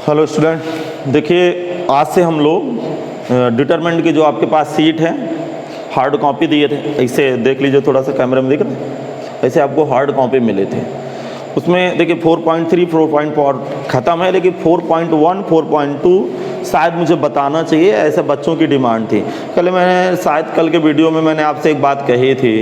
Hello student, देखिए आज से हम लोग डिटरमिनेंट की जो आपके पास सीट है, हार्ड कॉपी दिए थे, ऐसे देख लीजिए, थोड़ा सा कैमरे में दिख रहा है, ऐसे आपको हार्ड कॉपी मिले थे। उसमें देखिए 4.3 4.4 ख़त्म है, लेकिन 4.1 4.2 शायद मुझे बताना चाहिए, ऐसे बच्चों की डिमांड थी। कल के वीडियो में मैंने आपसे एक बात कही थी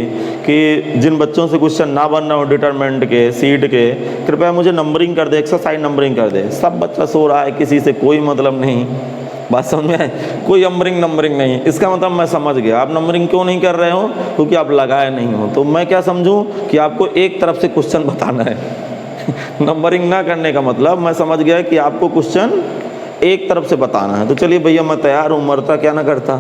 कि जिन बच्चों से क्वेश्चन ना बन रहा हो डिटरमिनेंट के, सीट के, कृपया मुझे नंबरिंग कर दे, एक्सरसाइज नंबरिंग कर दे। सब बच्चा सो रहा है, किसी से कोई मतलब नहीं, बात समझ में आए? कोई नंबरिंग नहीं। इसका मतलब मैं समझ गया आप नंबरिंग क्यों नहीं कर रहे हो, क्योंकि आप लगाए नहीं हो। तो मैं क्या समझूं कि आपको एक तरफ से क्वेश्चन बताना है। नंबरिंग ना करने का मतलब मैं समझ गया कि आपको क्वेश्चन एक तरफ से बताना है। तो चलिए भैया, मैं तैयार हूँ, मरता क्या ना करता।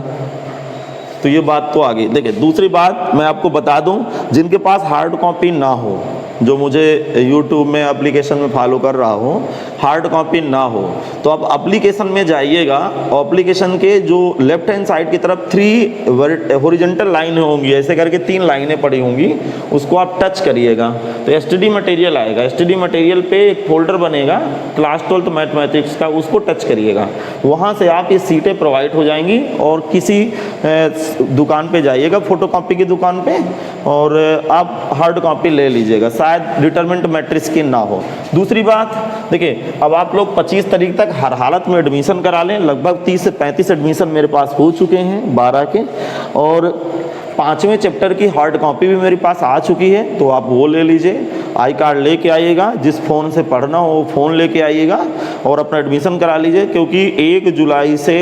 तो ये बात तो आ गई। देखिए दूसरी बात मैं आपको बता दूं, जिनके पास हार्ड कॉपी ना हो, जो मुझे यूट्यूब में एप्लीकेशन में फॉलो कर रहा हो, हार्ड कॉपी ना हो, तो आप एप्लीकेशन में जाइएगा और एप्लीकेशन के जो लेफ्ट हैंड साइड की तरफ 3 हॉरिजॉन्टल लाइन होंगी, ऐसे करके 3 लाइनें पड़ी होंगी, उसको आप टच करिएगा तो एसटीडी मटेरियल आएगा। एसटीडी मटेरियल पे एक फोल्डर बनेगा क्लास 12th मैथमेटिक्स का, उसको टच करिएगा। वहाँ से आप ये सीटें प्रोवाइड हो जाएंगी और किसी दुकान पे जाइएगा, फोटोकॉपी की दुकान पे, और आप हार्ड कॉपी ले लीजिएगा, शायद डिटरमिनेंट मैट्रिक्स की ना हो। दूसरी बात देखिए, अब आप लोग 25 तारीख तक हर हालत में एडमिशन करा लें। लगभग 30 से 35 एडमिशन मेरे पास हो चुके हैं 12 के, और 5वें चैप्टर की हार्ड कॉपी भी मेरे पास आ चुकी है, तो आप वो ले लीजिए। आई कार्ड लेके आइएगा, जिस फ़ोन से पढ़ना हो वो फ़ोन लेके आइएगा और अपना एडमिशन करा लीजिए, क्योंकि 1 जुलाई से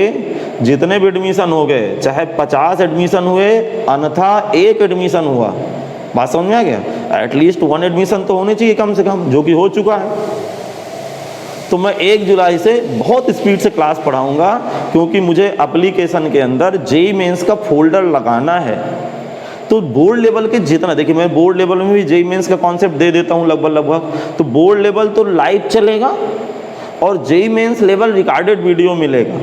जितने भी एडमिशन हो गए, चाहे 50 एडमिशन हुए अन्यथा 1 एडमिशन हुआ, बात समझ में आ गया, एटलीस्ट 1 एडमिशन तो होने चाहिए कम से कम, जो कि हो चुका है। तो मैं 1 जुलाई से बहुत स्पीड से क्लास पढ़ाऊंगा, क्योंकि मुझे एप्लीकेशन के अंदर जेईई मेंस का फोल्डर लगाना है। तो बोर्ड लेवल के जितना, देखिए मैं बोर्ड लेवल में भी जेईई मेंस का कॉन्सेप्ट दे देता हूँ लगभग। तो बोर्ड लेवल तो लाइव चलेगा और JEE mains level recorded video मिलेगा,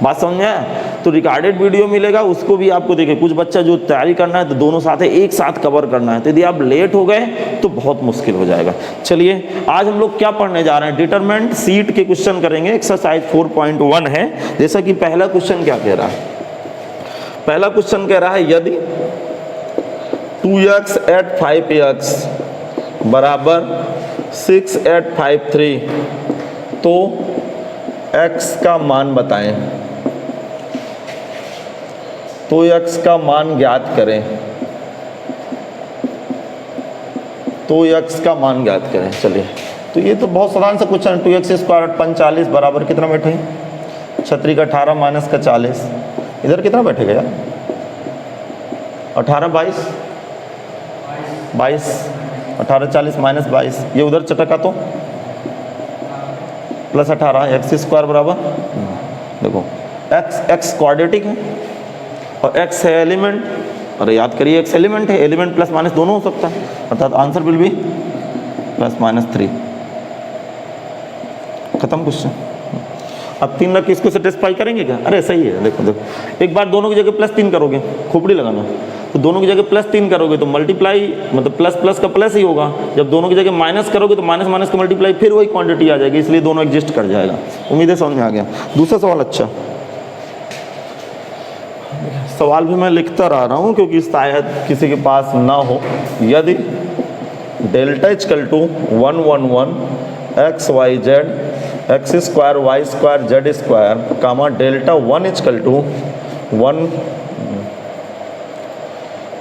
बात समझ में आया? तो रिकॉर्डेड वीडियो मिलेगा, उसको भी आपको देखिए, कुछ बच्चा जो तैयारी करना है तो दोनों साथ एक साथ कवर करना है, तो यदि आप लेट हो गए तो बहुत मुश्किल हो जाएगा। चलिए आज हम लोग क्या पढ़ने जा रहे हैं, डिटरमिनेंट सीट के क्वेश्चन करेंगे। एक्सरसाइज 4.1 है। जैसा कि पहला क्वेश्चन क्या कह रहा है, पहला क्वेश्चन कह रहा है यदि 2x @ 5x बराबर 6 @ 53 तो x का मान बताएं। तो x का मान ज्ञात करें। तो x का मान ज्ञात करें। चलिए, तो ये तो बहुत साधारण सा क्वेश्चन है। 2x² 45 बराबर कितना बैठे, छतरी का 18 माइनस का 40, इधर कितना बैठेगा यार, 18 22 22, 18 40 माइनस 22, ये उधर चटका तो प्लस 18, x² बराबर, देखो x क्वाड्रेटिक है और x है एलिमेंट, अरे याद करिए x एलिमेंट है, एलिमेंट प्लस माइनस दोनों हो सकता है, अर्थात आंसर विल बी +-3। खत्म क्वेश्चन। अब 3 रख के इसको सेटिस्फाई करेंगे क्या? अरे सही है, देखो एक बार दोनों की जगह +3 करोगे, खोपड़ी लगाना, तो दोनों की जगह +3 करोगे तो मल्टीप्लाई, मतलब प्लस प्लस का प्लस ही होगा। जब दोनों की जगह माइनस करोगे तो माइनस माइनस का मल्टीप्लाई, फिर वही क्वांटिटी आ जाएगी, इसलिए दोनों एग्जिस्ट कर जाएगा। उम्मीद है समझ में आ गया। दूसरा सवाल, अच्छा सवाल भी मैं लिखता रह रहा हूँ क्योंकि शायद किसी के पास ना हो। यदि delta = 1 1 1 x y z x² y² z² comma delta 1 = 1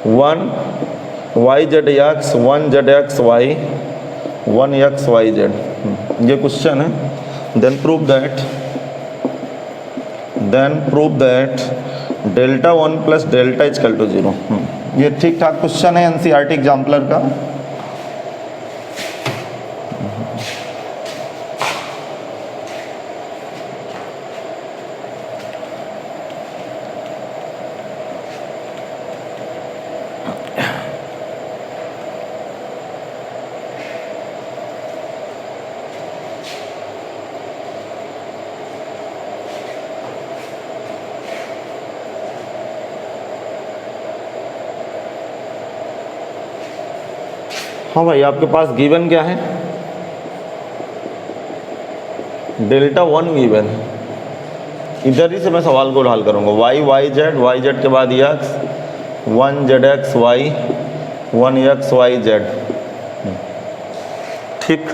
1 y z x 1 z x y 1 x y z, ये क्वेश्चन है। Then prove that delta 1 + delta = 0। ये ठीक ठाक क्वेश्चन है एनसीईआरटी एग्जाम्पलर का। हाँ भाई, आपके पास गिवन क्या है, डेल्टा 1 गिवन, इधर ही से मैं सवाल को हल करूँगा। वाई जेड के बाद x, 1 ZX Y, 1 XY Z। ठीक,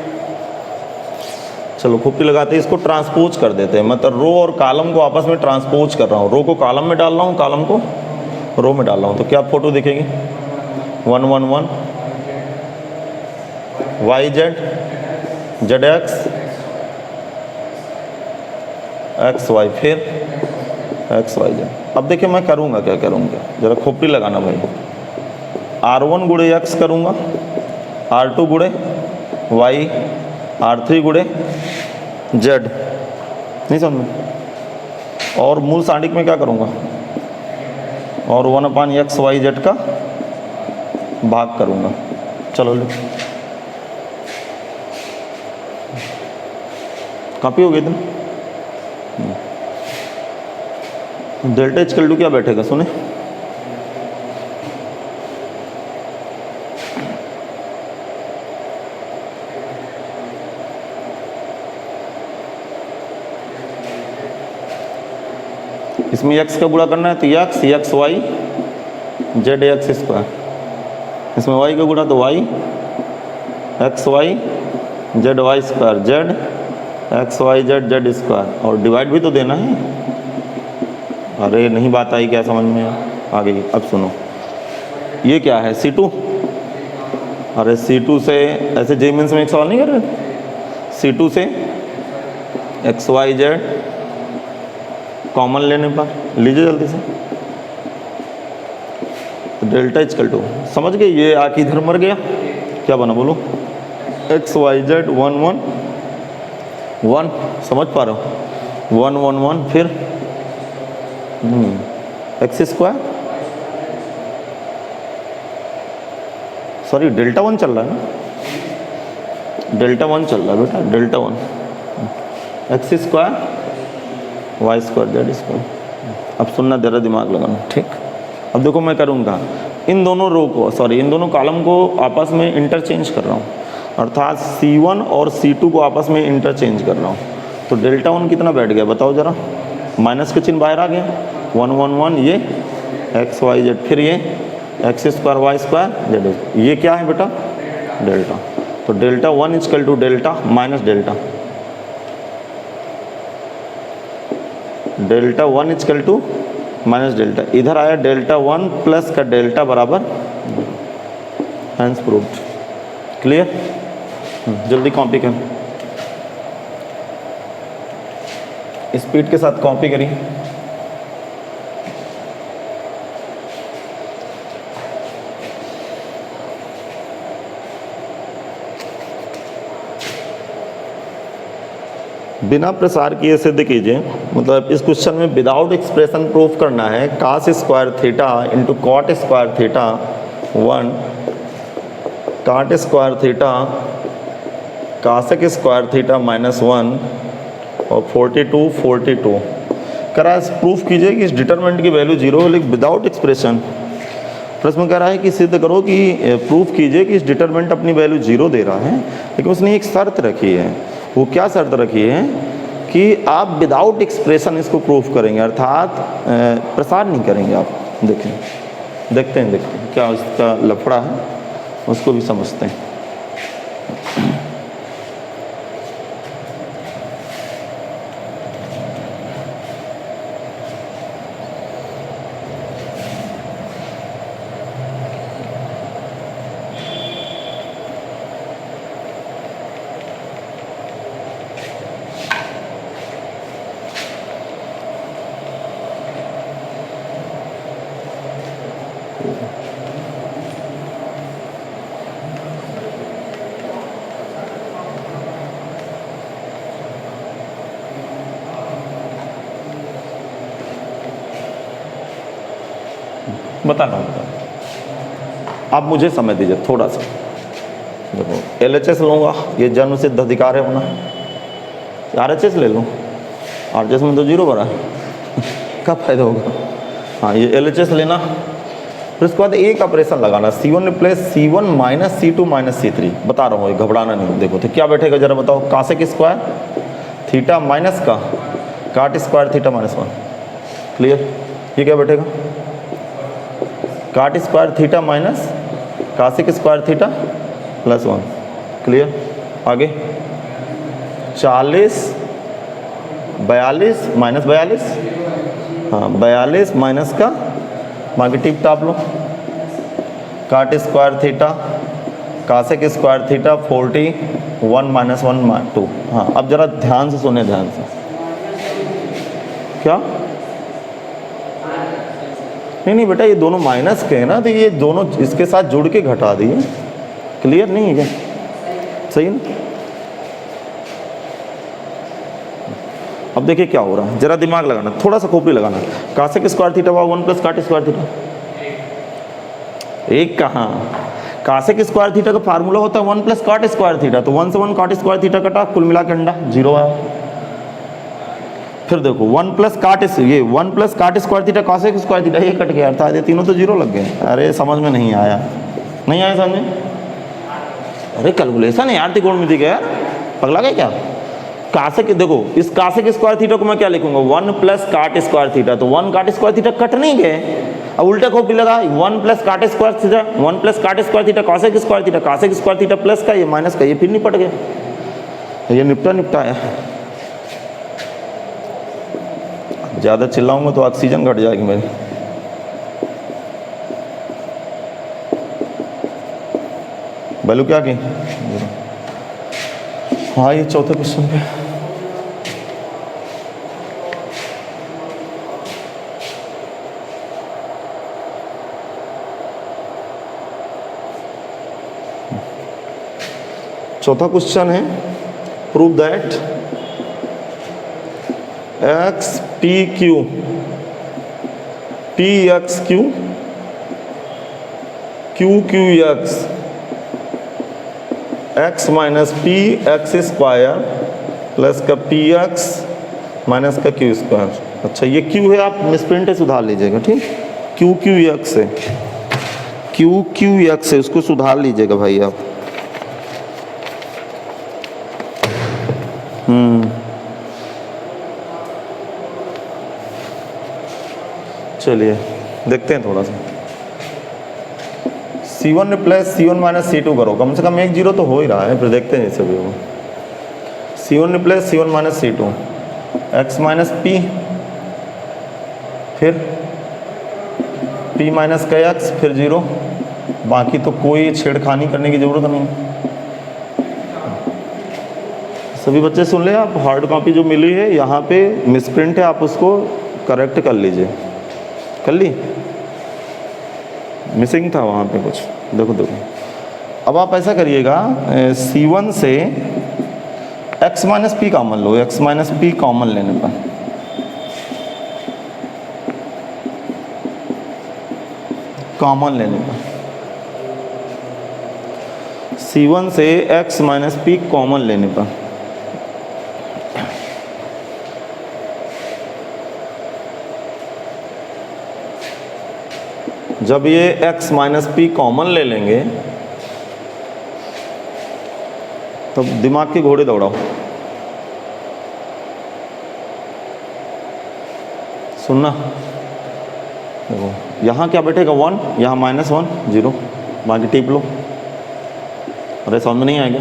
चलो खूबी लगाते हैं, इसको ट्रांसपोज कर देते हैं। मतलब रो और कॉलम को आपस में ट्रांसपोज कर रहा हूँ। रो को कॉलम में डाल रहा हूँ, कॉलम को रो में डाल रहा हूँ। तो क्या फोटो दिखेगी? 1 1 1 YZ ZX XY, फिर XYZ। अब देखिए मैं करूँगा क्या करूँगा, जरा खोपड़ी लगाना भाई। R1 गुणे X करूँगा, R2 गुणे Y, R3 गुणे Z, नहीं समझ में? और मूल सांडिक में क्या करूँगा? और 1/XYZ का भाग करूँगा। चलो लो, कॉपी हो गई तुम। डेल्टा इक्वल टू क्या बैठेगा सुने? इसमें x का गुणा करना है तो x y z x square, इसमें y का गुणा तो y x y z y square, z x y z z square, और डिवाइड भी तो देना है। अरे नहीं बात आई क्या समझ में? आ गई। अब सुनो, ये क्या है? C2। अरे C2 से ऐसे जे मीन्स में एक सवाल नहीं कर रहे? C2 से x y z कॉमन लेने पर लीजिए जल्दी से, तो डेल्टा इक्वल टू, समझ गए? ये आके इधर मर गया, क्या बना बोलो? एक्स वाई जेड 1 1 1, समझ पा रहे हो? 1 1 1, फिर एक्स स्क्वायर, सॉरी डेल्टा 1 चल रहा है ना, डेल्टा 1 चल रहा है बेटा, delta 1 x square Y square Z square. अब सुनना, जरा दिमाग लगाना, ठीक? अब देखो मैं करूँगा, इन दोनों रो को, सॉरी इन दोनों कॉलम को आपस में इंटरचेंज कर रहा हूँ, अर्थात C1 और C2 को आपस में इंटरचेंज कर रहा हूँ। तो डेल्टा 1 कितना बैठ गया बताओ जरा? माइनस के चिन्ह बाहर आ गया, 1 1 1, ये एक्स वाई जेड, फिर ये x square Y square z, ये क्या है बेटा? डेल्टा। तो delta 1 equal to delta minus delta, delta 1 equal to minus delta, इधर आया डेल्टा 1 प्लस का डेल्टा बराबर, हैंस प्रूव्ड। क्लियर? जल्दी कॉपी कर, स्पीड के साथ कॉपी करिए। बिना प्रसार किए सिद्ध कीजिए, मतलब इस क्वेश्चन में विदाउट एक्सप्रेशन प्रूफ करना है। Cos square theta into cot square theta 1, cot square theta cosec square theta -1 और 42 42 करा। प्रूफ कीजिए कि इस डिटरमिनेंट की वैल्यू 0 है विदाउट एक्सप्रेशन। प्रश्न कह रहा है कि सिद्ध करो कि प्रूफ कीजिए कि इस डिटरमिनेंट अपनी वैल्यू 0 दे रहा है, लेकिन उसने एक शर्त रखी है। वो क्या शर्त रखी है? कि आप विदाउट एक्सप्रेशन इसको प्रूफ करेंगे, अर्थात प्रसार नहीं करेंगे आप। देखें, देखते हैं क्या उसका लफड़ा है, उसको भी समझते हैं। बताना होगा, आप मुझे समय दीजिए थोड़ा सा। देखो LHS लूँगा, ये जन्म सिद्ध अधिकार है अपना। RHS ले लूँ, RHS में तो 0 भरा है क्या फ़ायदा होगा? हाँ, ये LHS लेना, फिर उसके बाद एक ऑपरेशन लगाना, C1 replace C1 minus C2 minus C3। बता रहा हूँ, घबराना नहीं। देखो तो क्या बैठेगा जरा बताओ? कासेक स्क्वायर थीटा माइनस का काट स्क्वायर थीटा माइनस 1। क्लियर? ये क्या बैठेगा? Cot square theta minus cosec square theta plus 1। Clear? आगे 40 42 माइनस 42, हाँ 42 माइनस का बाकी टिप टाप लो, cot square theta cosec square theta 41 minus 1 2। हाँ अब जरा ध्यान से सुने, ध्यान से। क्या? नहीं बेटा, ये दोनों माइनस के हैं ना, तो ये दोनों इसके साथ जुड़ के घटा दिए। क्लियर नहीं है क्या? सही है ना? अब देखिए क्या हो रहा है, जरा दिमाग लगाना, थोड़ा सा खोपड़ी लगाना। कासेक स्क्वायर थीटा हुआ 1 प्लस काट स्क्वायर थीटा, एक कहाँ? कासेक स्क्वायर थीटा का फार्मूला होता है 1 प्लस काट स्क्वायर थीटा, तो 1 से 1 काट स्क्वायर थीटा कटा, कुल मिला के अंडा 0 आया। फिर देखो 1 plus cot square theta cosec square theta, ये कट गया, अर्थात ये तीनों तो 0 लग गए। अरे समझ में नहीं आया, नहीं आया समझ में? अरे कैलकुलेशन है यार, त्रिकोणमिति का यार, पगला गया क्या? कासेक, देखो इस कासेक स्क्वायर थीटा को मैं क्या लिखूंगा? 1 प्लस काट स्क्वायर थीटा, तो 1 काट स्क्वायर थीटा कट नहीं गए। अब उल्टा खोपड़ी लगा, 1 plus cot square theta, 1 plus cot square theta cosec square theta plus का, ये माइनस का, ये फिर निपट गया, ये निपटा है। ज़्यादा चिल्लाऊंगा तो ऑक्सीजन घट जाएगी मेरी। वैल्यू क्या की? हाँ ये चौथे क्वेश्चन पे। चौथा क्वेश्चन है, prove that x P Q P x Q Q Q x minus P x square plus का पी एक्स माइनस का क्यू स्क्वायर। अच्छा ये क्यू है, आप मिसप्रिंट है, सुधार लीजिएगा, ठीक? क्यू क्यू एक्स है, क्यू क्यू एक्स है, उसको सुधार लीजिएगा भाई आप। चलिए देखते हैं थोड़ा सा। C1 plus C1 minus C2 करो, कम से कम 1 0 तो हो ही रहा है, फिर देखते हैं जैसे भी हो। C1 plus C1 minus C2, x minus P, फिर p माइनस का x, फिर 0। बाकी तो कोई छेड़खानी करने की ज़रूरत नहीं। सभी बच्चे सुन ले, आप हार्ड कॉपी जो मिली है यहाँ पे मिसप्रिंट है, आप उसको करेक्ट कर लीजिए। कर ली? मिसिंग था वहाँ पे कुछ, देखो। अब आप ऐसा करिएगा, C1 से x माइनस पी कॉमन लो, x माइनस पी कॉमन लेने पर C1 से x माइनस पी कॉमन लेने पर जब ये x माइनस पी कॉमन ले लेंगे तो दिमाग के घोड़े दौड़ाओ। सुनना, देखो यहाँ क्या बैठेगा 1, यहाँ माइनस 1 0, बाकी टिप लो। अरे समझ में नहीं आएगा?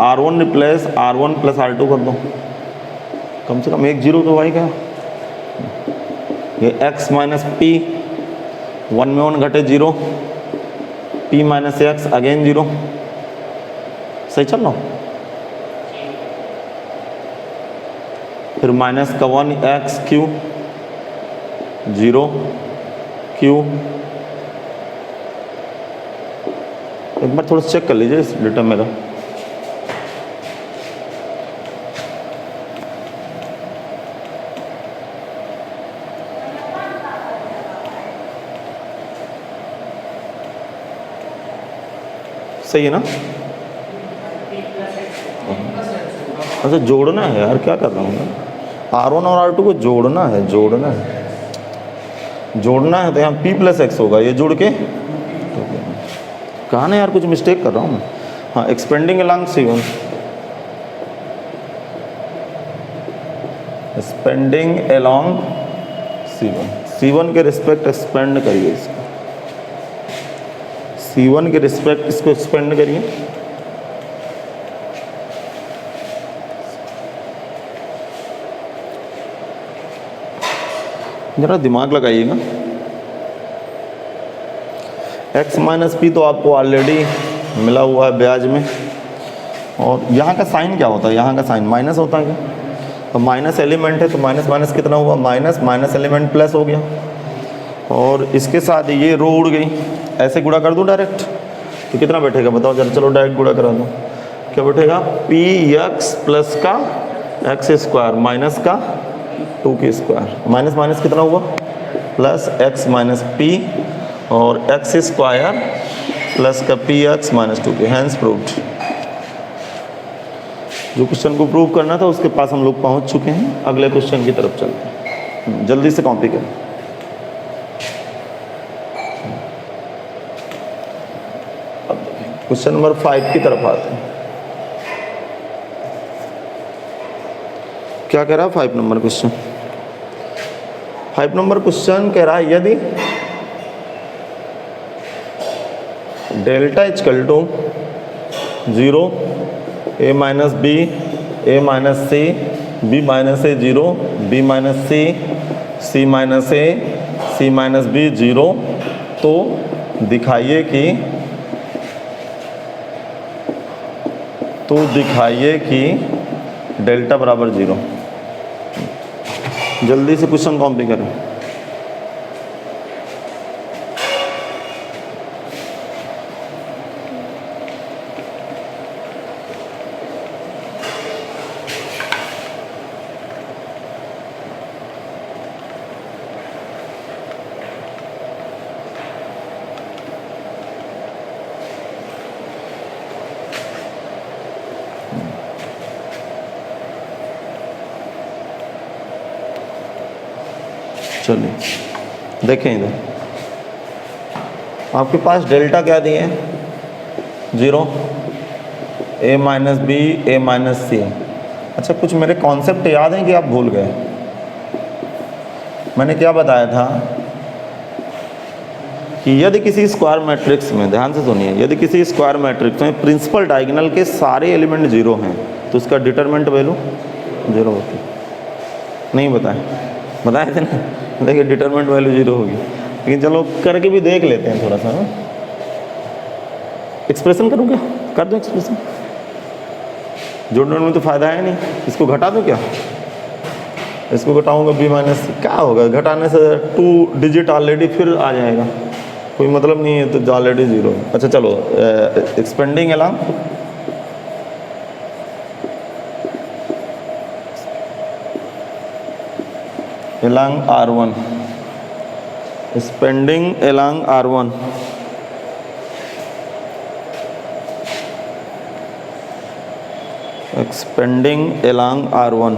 R1 प्लस R2 कर दो, कम से कम 1 0 तो आएगा। ये x माइनस पी, 1 में 1 घटे 0, p माइनस एक्स अगेन 0। सही चल रहा हूँ? फिर माइनस का 1 एक्स क्यू 0 क्यू। एक बार थोड़ा चेक कर लीजिए इस डेटा मेरा। सही है ना? अच्छा जोड़ना है यार, क्या कर रहा हूँ मैं? R1 और R2 को जोड़ना है तो यहाँ P प्लस एक्स होगा, ये जुड़ के कहा ना यार, कुछ मिस्टेक कर रहा हूँ मैं। हाँ, expanding along C1, expanding along C1 के रिस्पेक्ट एक्सपेंड करिए इसको, C1 के रिस्पेक्ट इसको एक्सपेंड करिए। जरा दिमाग लगाइएगा। x माइनस पी तो आपको ऑलरेडी मिला हुआ है ब्याज में, और यहाँ का साइन क्या होता है, यहाँ का साइन माइनस होता है क्या, तो माइनस एलिमेंट है तो माइनस माइनस कितना हुआ, माइनस माइनस एलिमेंट प्लस हो गया, और इसके साथ ये रो उड़ गई। ऐसे गुणा कर दूँ डायरेक्ट तो कितना बैठेगा बताओ जरा, चलो डायरेक्ट गुणा करा दो, क्या बैठेगा, पी एक्स प्लस का एक्स स्क्वायर माइनस का 2 की स्क्वायर, माइनस माइनस कितना हुआ प्लस एक्स माइनस पी, और एक्स स्क्वायर प्लस का पी एक्स माइनस 2 की, हैंस प्रूव्ड। जो क्वेश्चन को प्रूव करना था उसके पास हम लोग पहुंच चुके हैं। अगले क्वेश्चन की तरफ चलते हैं, जल्दी से कॉपी करें। अब क्वेश्चन नंबर 5 की तरफ आते हैं। क्या कह रहा है 5 नंबर क्वेश्चन? 5 नंबर क्वेश्चन कह रहा है यदि delta equal to 0, a minus B, a minus c, b minus a 0, b minus c, c minus a, c minus b 0, तो दिखाइए कि डेल्टा बराबर 0। जल्दी से क्वेश्चन कॉपी करें। चलिए देखें इधर, आपके पास डेल्टा क्या दिए हैं 0, a minus B, a minus C. अच्छा, कुछ मेरे कॉन्सेप्ट याद हैं कि आप भूल गए? मैंने क्या बताया था कि यदि किसी स्क्वायर मैट्रिक्स में, ध्यान से सुनिए, यदि किसी स्क्वायर मैट्रिक्स में प्रिंसिपल डायगोनल के सारे एलिमेंट 0 हैं तो उसका डिटरमिनेंट वैल्यू 0 होती है। नहीं बताए थे ना, देखिए डिटरमिनेंट वैल्यू 0 होगी। लेकिन चलो करके भी देख लेते हैं थोड़ा सा। एक्सप्रेशन करूँ क्या? कर दूँ एक्सप्रेशन? जोड़ने में तो फायदा है नहीं, इसको घटा दूँ क्या? इसको घटाऊंगा b माइनस, क्या होगा घटाने से 2 डिजिट ऑलरेडी फिर आ जाएगा, कोई मतलब नहीं है, तो ऑलरेडी 0 है। अच्छा चलो, expanding along R1, expanding along R1, expanding along R1,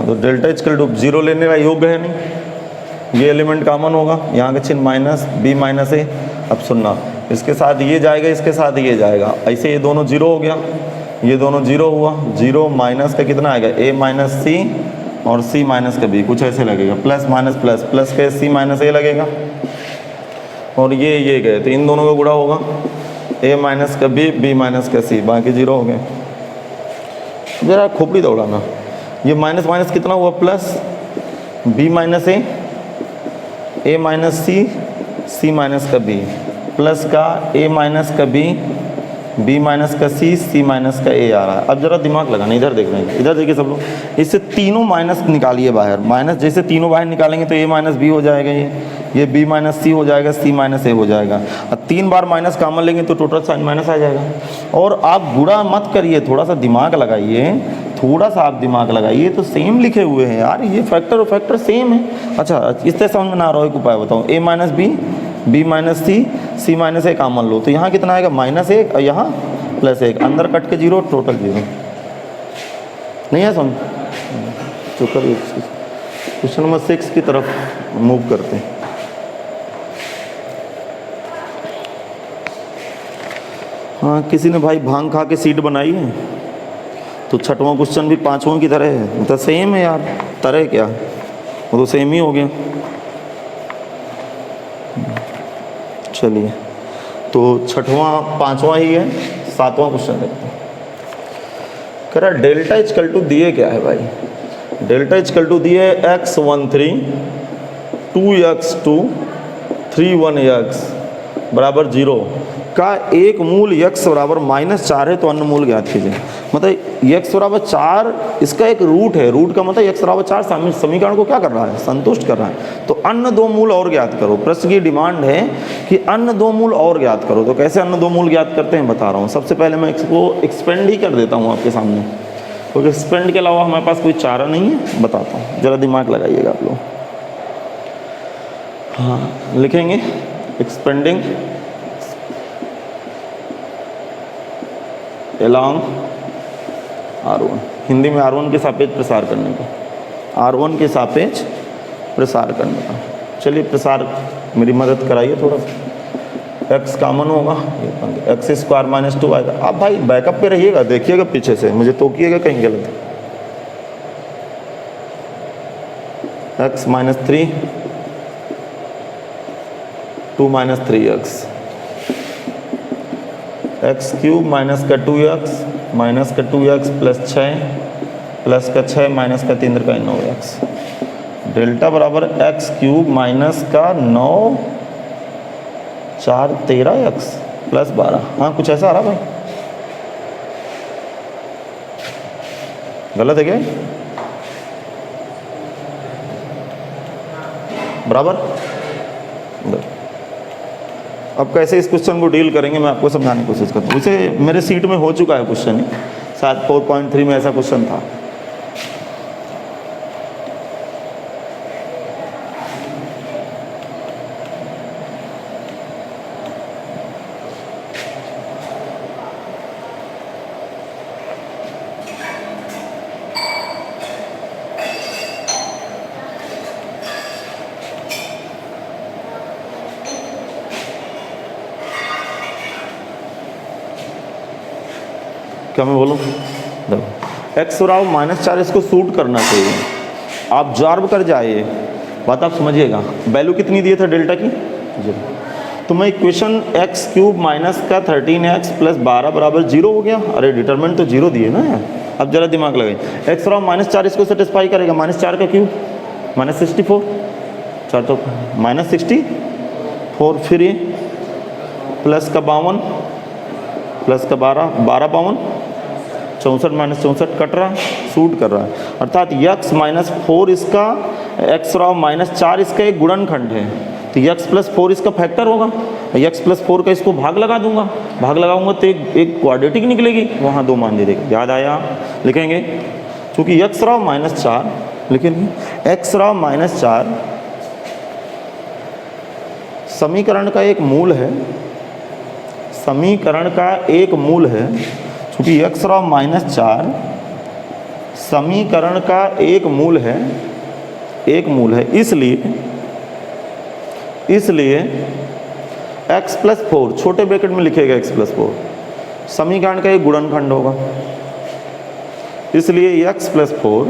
तो डेल्टा इक्वल टू 0 लेने का योग्य है नहीं, ये एलिमेंट कॉमन होगा, यहाँ का चिन्ह माइनस, b माइनस ए। अब सुनना, इसके साथ ये जाएगा, इसके साथ ये जाएगा, ऐसे ये दोनों 0 हो गया, ये दोनों 0 हुआ, 0 माइनस का कितना आएगा a माइनस सी और c माइनस का b, कुछ ऐसे लगेगा, प्लस माइनस प्लस, प्लस का c माइनस ए लगेगा, और ये गए तो इन दोनों का गुणा होगा, a माइनस का b माइनस का c, बाकी 0 हो गए। जरा खोपड़ी दौड़ाना, ये माइनस माइनस कितना हुआ प्लस, b माइनस ए माइनस सी, c माइनस का b, प्लस का a माइनस का b माइनस का c माइनस का a आ रहा है। अब जरा दिमाग लगाना, इधर देख रहे हैं, इधर देखिए सब लोग, इससे तीनों माइनस निकालिए बाहर, माइनस जैसे तीनों बाहर निकालेंगे तो a माइनस बी हो जाएगा, ये b माइनस सी हो जाएगा, c माइनस ए हो जाएगा, और 3 बार माइनस कॉमन लेंगे तो टोटल साइन माइनस आ जाएगा। और आप गुणा मत करिए, थोड़ा सा दिमाग लगाइए, थोड़ा सा आप दिमाग लगाइए, तो सेम लिखे हुए हैं यार, ये फैक्टर और फैक्टर सेम है। अच्छा, इस तरह समझ में ना आ रहा हो, एक उपाय बताऊँ, a minus B, b minus C, C minus A common लो, तो यहाँ कितना आएगा -1 और यहाँ +1, अंदर कट के 0, टोटल 0। नहीं है समझ? तो करिए क्वेश्चन नंबर 6 की तरफ मूव करते हैं। हाँ, किसी ने भाई भांग खा के सीट बनाई है, तो छठवां क्वेश्चन भी पांचवां की तरह है, तो सेम है यार, तरह क्या, वो तो सेम ही हो गया। चलिए, तो छठवां पांचवां ही है, सातवां क्वेश्चन देखते हैं। कह रहा डेल्टा इक्वल टू दिए क्या है भाई, डेल्टा इक्वल टू दिए x13 2x2 3 बराबर 0 का एक मूल x बराबर -4 है, तो अन्य मूल ज्ञात कीजिए। मतलब x बराबर 4 इसका एक रूट है, रूट का मतलब x बराबर 4 समीकरण को क्या कर रहा है, संतुष्ट कर रहा है। तो अन्य दो मूल और ज्ञात करो, प्रश्न की डिमांड है कि अन्य दो मूल और ज्ञात करो। तो कैसे अन्य दो मूल ज्ञात करते हैं बता रहा हूँ। सबसे पहले मैं इसको एक्सपेंड ही कर देता हूँ आपके सामने, क्योंकि एक्सपेंड के अलावा हमारे पास कोई चारा नहीं है। बताता हूँ, ज़रा दिमाग लगाइएगा आप लोग। हाँ, लिखेंगे एक्सपेंडिंग एलॉन्ग R1, हिंदी में R1 के सापेक्ष प्रसार करने का, R1 के सापेक्ष प्रसार करने का। चलिए प्रसार मेरी मदद कराइए थोड़ा सा। x कॉमन होगा, x² - 2 आएगा। आप भाई बैकअप पे रहिएगा, देखिएगा पीछे से, मुझे टोकिएगा कहीं गलत। x - 3 2 - 3x, x³ माइनस का 2x माइनस का 2x प्लस 6 प्लस का 6 माइनस का 3 का 9x, डेल्टा बराबर x³ माइनस का 9 4 13x प्लस 12। हाँ, कुछ ऐसा आ रहा भाई, गलत है क्या? बराबर। अब कैसे इस क्वेश्चन को डील करेंगे मैं आपको समझाने की कोशिश करता हूँ। इसे मेरे सीट में हो चुका है क्वेश्चन ही, शायद 4.3 में ऐसा क्वेश्चन था। क्या मैं बोलूँ? देखो x बराबर -4 इसको सूट करना चाहिए, आप ऑब्जर्व कर जाइए, बात आप समझिएगा। वैल्यू कितनी दिए थे डेल्टा की? 0। तो मैं इक्वेशन x³ माइनस का 13x प्लस 12 बराबर 0 हो गया। अरे डिटरमिनेंट तो 0 दिए ना यार। अब जरा दिमाग लगाइए, x बराबर -4 इसको सेटिस्फाई करेगा, -4 का क्यूब -64, 4 तो -64, फिर ये प्लस का 52 प्लस का 12 12 52 64 - 64 कट रहा है, सूट कर रहा है। अर्थात x - 4 इसका, x -4 इसका एक गुणनखंड है, तो x + 4 इसका फैक्टर होगा। x + 4 का इसको भाग लगा दूंगा, भाग लगाऊंगा तो एक क्वाड्रेटिक निकलेगी, वहाँ 2 मान दे देगा। याद आया? लिखेंगे क्योंकि x -4 लिखेंगे, x -4 समीकरण का एक मूल है, समीकरण का एक मूल है। चूँकि x -4 समीकरण का एक मूल है, इसलिए x + 4 छोटे ब्रैकेट में लिखेगा, x + 4 समीकरण का एक गुणनखंड होगा, इसलिए x + 4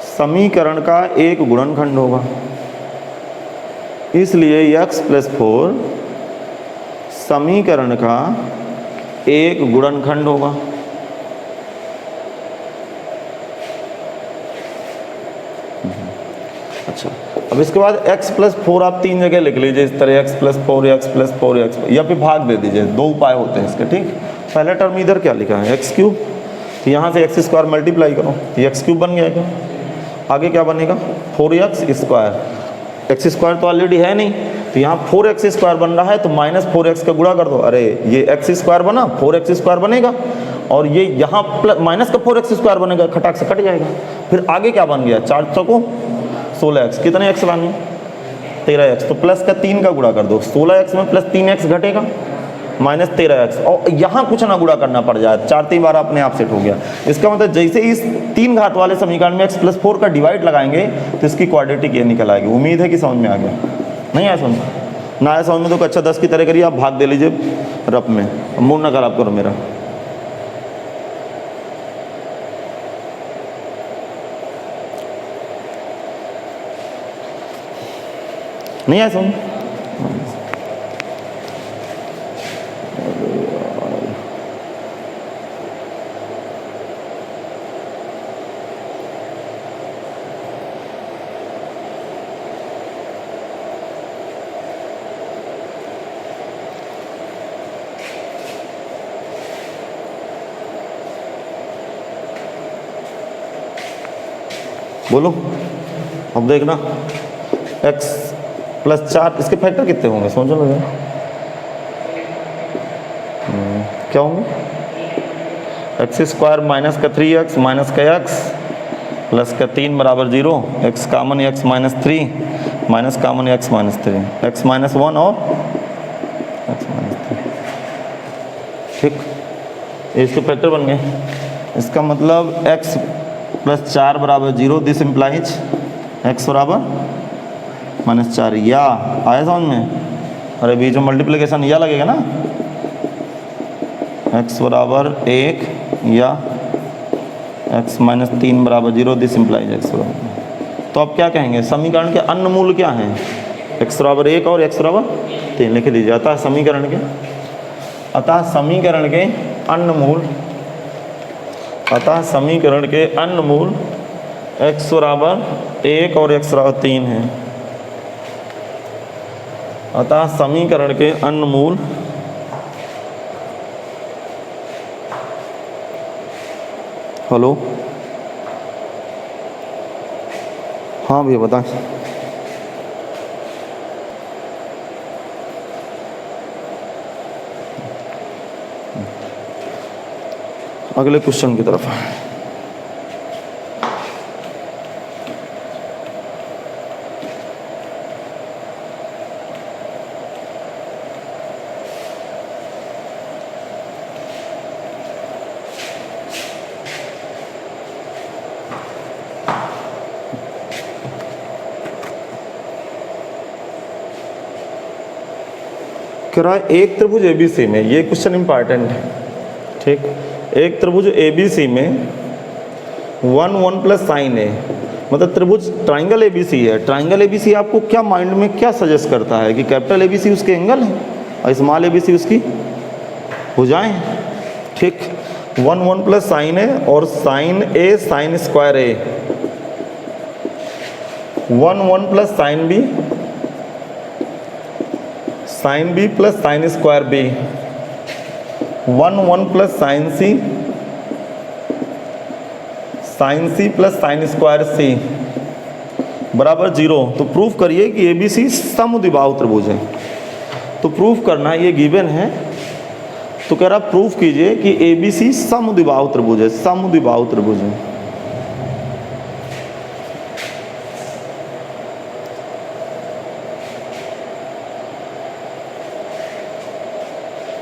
समीकरण का एक गुणनखंड होगा, इसलिए x + 4 समीकरण का एक गुणनखंड होगा। अच्छा, अब इसके बाद x + 4 आप 3 जगह लिख लीजिए इस तरह, x + 4 x + 4 x, या फिर भाग दे दीजिए। 2 उपाय होते हैं इसके, ठीक। पहला टर्म इधर क्या लिखा है, x³, तो यहाँ से x² मल्टीप्लाई करो, तो x³ बन गया क्या? आगे क्या बनेगा? 4x², x² तो ऑलरेडी है नहीं, तो यहाँ 4x² बन रहा है, तो -4x का गुणा कर दो। अरे ये x² बना, 4x² बनेगा, और ये यहाँ माइनस का 4x² बनेगा, खटाक से कट जाएगा। फिर आगे क्या बन गया? 4 चौको 16x, कितने x लाने? 13x, तो प्लस का 3 का गुणा कर दो, 16x में प्लस 3x घटेगा माइनस 13x, और यहाँ कुछ ना गुणा करना पड़ जाए, 4 बार अपने आप सेट हो गया। इसका मतलब जैसे इस 3 घात वाले समीकरण में x प्लस 4 का डिवाइड लगाएंगे तो इसकी क्वाड्रेटिक ये निकल आएगी। उम्मीद है कि समझ में आ गया, नहीं आया समझ ना आया समझ में तो कक्षा 10 की तरह करिए, आप भाग दे लीजिए रफ में, मूड ना खराब करो मेरा। नहीं आया समझ? बोलो अब देखना, x प्लस 4 इसके फैक्टर कितने होंगे सोचो ना क्या होंगे? एक्स स्क्वायर माइनस का 3x माइनस का x प्लस का 3 बराबर 0, x कामन x माइनस 3 माइनस कामन x माइनस 3, x माइनस 1 और x माइनस 3, ठीक, ये इसके फैक्टर बन गए। इसका मतलब x प्लस 4 बराबर 0, दिस इम्प्लाइज x बराबर माइनस 4, या आया समझ में? अरे बीच में मल्टीप्लिकेशन या लगेगा ना, x बराबर 1 या x माइनस 3 बराबर 0, दिस इम्प्लाइज x बराबर। तो आप क्या कहेंगे, समीकरण के अन्य मूल क्या हैं? x बराबर 1 और x बराबर 3 लिख दीजिए। अतः समीकरण के अन्य मूल, अतः समीकरण के अन्य मूल x बराबर 1 और x बराबर 3 है। अतः समीकरण के अन्य मूल हेलो हाँ भैया बताएं। अगले क्वेश्चन की तरफ कह रहा है एक त्रिभुज ABC में, ये क्वेश्चन इंपॉर्टेंट है, ठीक, एक त्रिभुज ABC में 1 1 प्लस साइन ए, मतलब त्रिभुज ट्राइंगल ABC है। ट्राइंगल ABC आपको क्या माइंड में क्या सजेस्ट करता है कि कैपिटल ABC उसके एंगल है और स्मॉल ABC उसकी भुजाएं, ठीक। 1 1 प्लस साइन ए और sine A sine square A, 1 1 plus sine B, sine B plus sine square B, 1 1 plus sine C, sine C plus sine square C बराबर 0। तो proof करिए कि ABC समद्विबाहु त्रिभुज है। तो प्रूफ करना ये गिवन है, तो कह रहा प्रूफ कीजिए कि ABC समद्विबाहु त्रिभुज है, समद्विबाहु त्रिभुज है।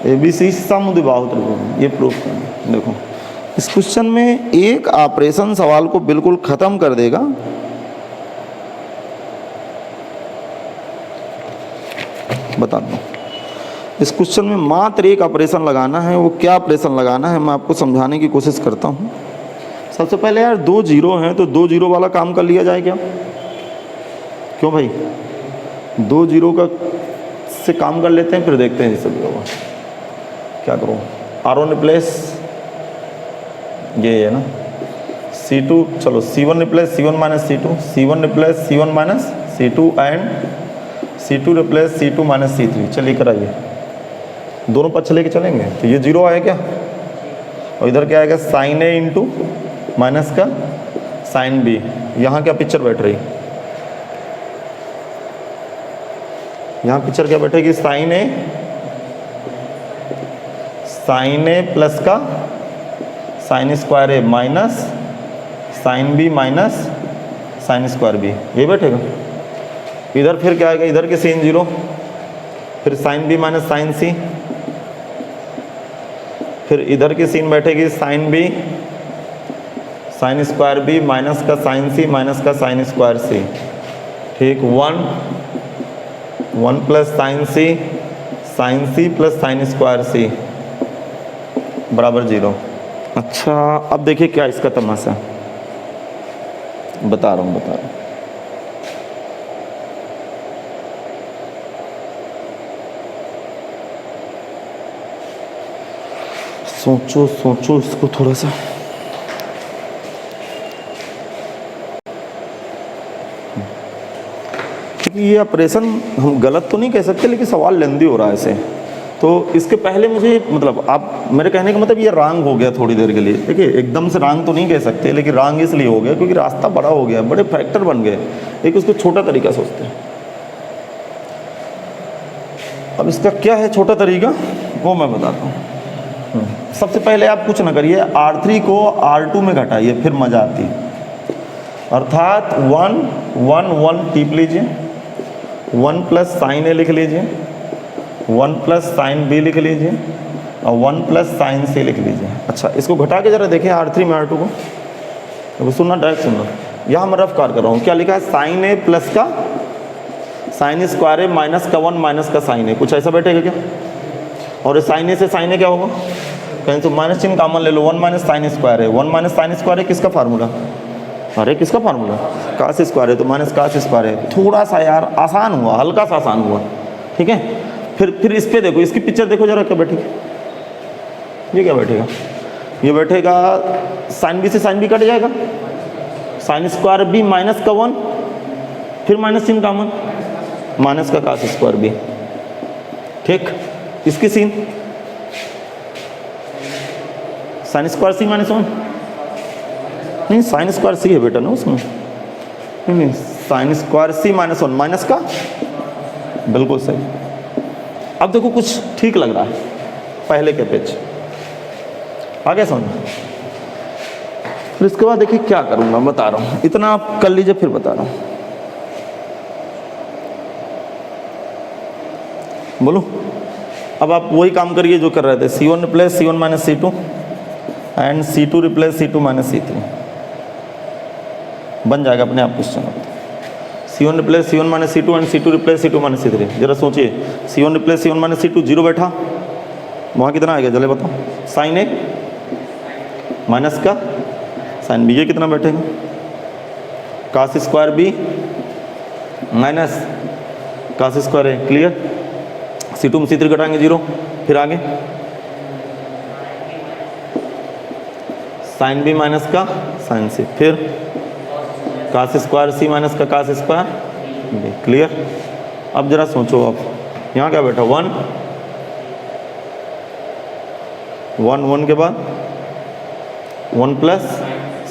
ABC समद्विबाहु त्रिभुज, ये प्रूफ करना। देखो इस क्वेश्चन में एक ऑपरेशन सवाल को बिल्कुल खत्म कर देगा। बता दो इस क्वेश्चन में मात्र एक ऑपरेशन लगाना है, वो क्या ऑपरेशन लगाना है मैं आपको समझाने की कोशिश करता हूँ। सबसे पहले यार 2 जीरो हैं, तो 2 जीरो वाला काम कर लिया जाए क्या? क्यों भाई, 2 जीरो का से काम कर लेते हैं, फिर देखते हैं जैसे भी होगा। क्या करो, R1 रिप्लेस ये है ना C2, चलो C1 replace C1 minus C2, C1 replace C1 minus C2 and C2 replace C2 minus C3। चलिए कराइए, दोनों पक्ष लेके चलेंगे। तो ये 0 आया क्या, और इधर क्या आएगा साइन ए इंटू माइनस का साइन बी। यहाँ क्या पिक्चर बैठ रही, यहाँ पिक्चर क्या बैठेगी, साइन ए प्लस का sine square A minus sine B minus sine square B, ये बैठेगा। इधर फिर क्या आएगा, इधर के sin 0, फिर sin b minus sine C, फिर इधर की sin बैठेगी sin b sine square b minus का sin c माइनस का sin स्क्वायर c, ठीक, 1 plus sine C plus sine square C बराबर 0। अच्छा अब देखिए क्या इसका तमाशा, बता रहा हूँ। सोचो इसको थोड़ा सा। क्योंकि ये ऑपरेशन हम गलत तो नहीं कह सकते, लेकिन सवाल लेंदी हो रहा है ऐसे। तो इसके पहले मुझे मतलब आप, मेरे कहने का मतलब ये रॉन्ग हो गया थोड़ी देर के लिए। देखिए एकदम से रॉन्ग तो नहीं कह सकते, लेकिन रॉन्ग इसलिए हो गया क्योंकि रास्ता बड़ा हो गया, बड़े फैक्टर बन गए। एक उसको छोटा तरीका सोचते हैं। अब इसका क्या है छोटा तरीका, वो मैं बताता हूँ। सबसे पहले आप कुछ ना करिए, R3 को R2 में घटाइए, फिर मजा आती है। अर्थात 1 टिप लीजिए, 1 प्लस साइन ए लिख लीजिए, 1 प्लस साइन बी लिख लीजिए और 1 प्लस साइन सी लिख लीजिए। अच्छा इसको घटा के जरा देखें R3 में R2 को, तो सुनना, डायरेक्ट सुनना। यहाँ मैं रफ कार कर रहा हूँ। क्या लिखा है, साइन ए प्लस का साइन स्क्वायर ए माइनस का 1 माइनस का साइन ए, कुछ ऐसा बैठेगा क्या? और साइन ए से साइन ए क्या होगा, कहीं तो माइनस चिन्ह कॉमन ले लो, 1 माइनस साइन स्क्वायर है। 1 माइनस साइन स्क्वायर है किसका फार्मूला, अरे किसका फार्मूला, कास स्क्वायर है, तो माइनस कास स्क्वायर है। थोड़ा सा यार आसान हुआ, हल्का सा आसान हुआ, ठीक है। फिर इस पे देखो, इसकी पिक्चर देखो जरा, क्या बैठेगी, ये क्या बैठेगा, ये बैठेगा साइन बी से साइन बी कट जाएगा, साइन स्क्वायर बी माइनस का 1, फिर माइनस चिन्ह कॉमन, माइनस का कास स्क्वायर बी, ठीक। इसकी सीन साइन स्क्वायर सी माइनस 1, नहीं साइन स्क्वायर सी है बेटा ना उसमें, नहीं साइन स्क्वायर सी माइनस 1 माइनस का, बिल्कुल सही। अब देखो कुछ ठीक लग रहा है पहले के पेज, आगे समझ। फिर इसके बाद देखिए क्या करूंगा, बता रहा हूं, इतना आप कर लीजिए फिर बता रहा हूं। बोलो, अब आप वही काम करिए जो कर रहे थे, C1 replace C1 minus C2 and C2 replace C2 minus C3, बन जाएगा अपने आप question. C1 replace C1 minus C2 and C2 replace C2 minus C3। जरा सोचिए, C1 replace C1 minus C2 zero बैठा, वहाँ कितना आएगा जल्दी बताओ, साइन ए माइनस का साइन बी, ये कितना बैठेगा, cos square B minus cos square A, clear. C2 में C3 घटाएंगे 0, फिर आगे साइन बी माइनस का साइन सी, फिर कास स्क्वायर सी माइनस का कास स्क्वायर बी, क्लियर। अब जरा सोचो, अब यहाँ क्या बैठा, 1 के बाद 1 प्लस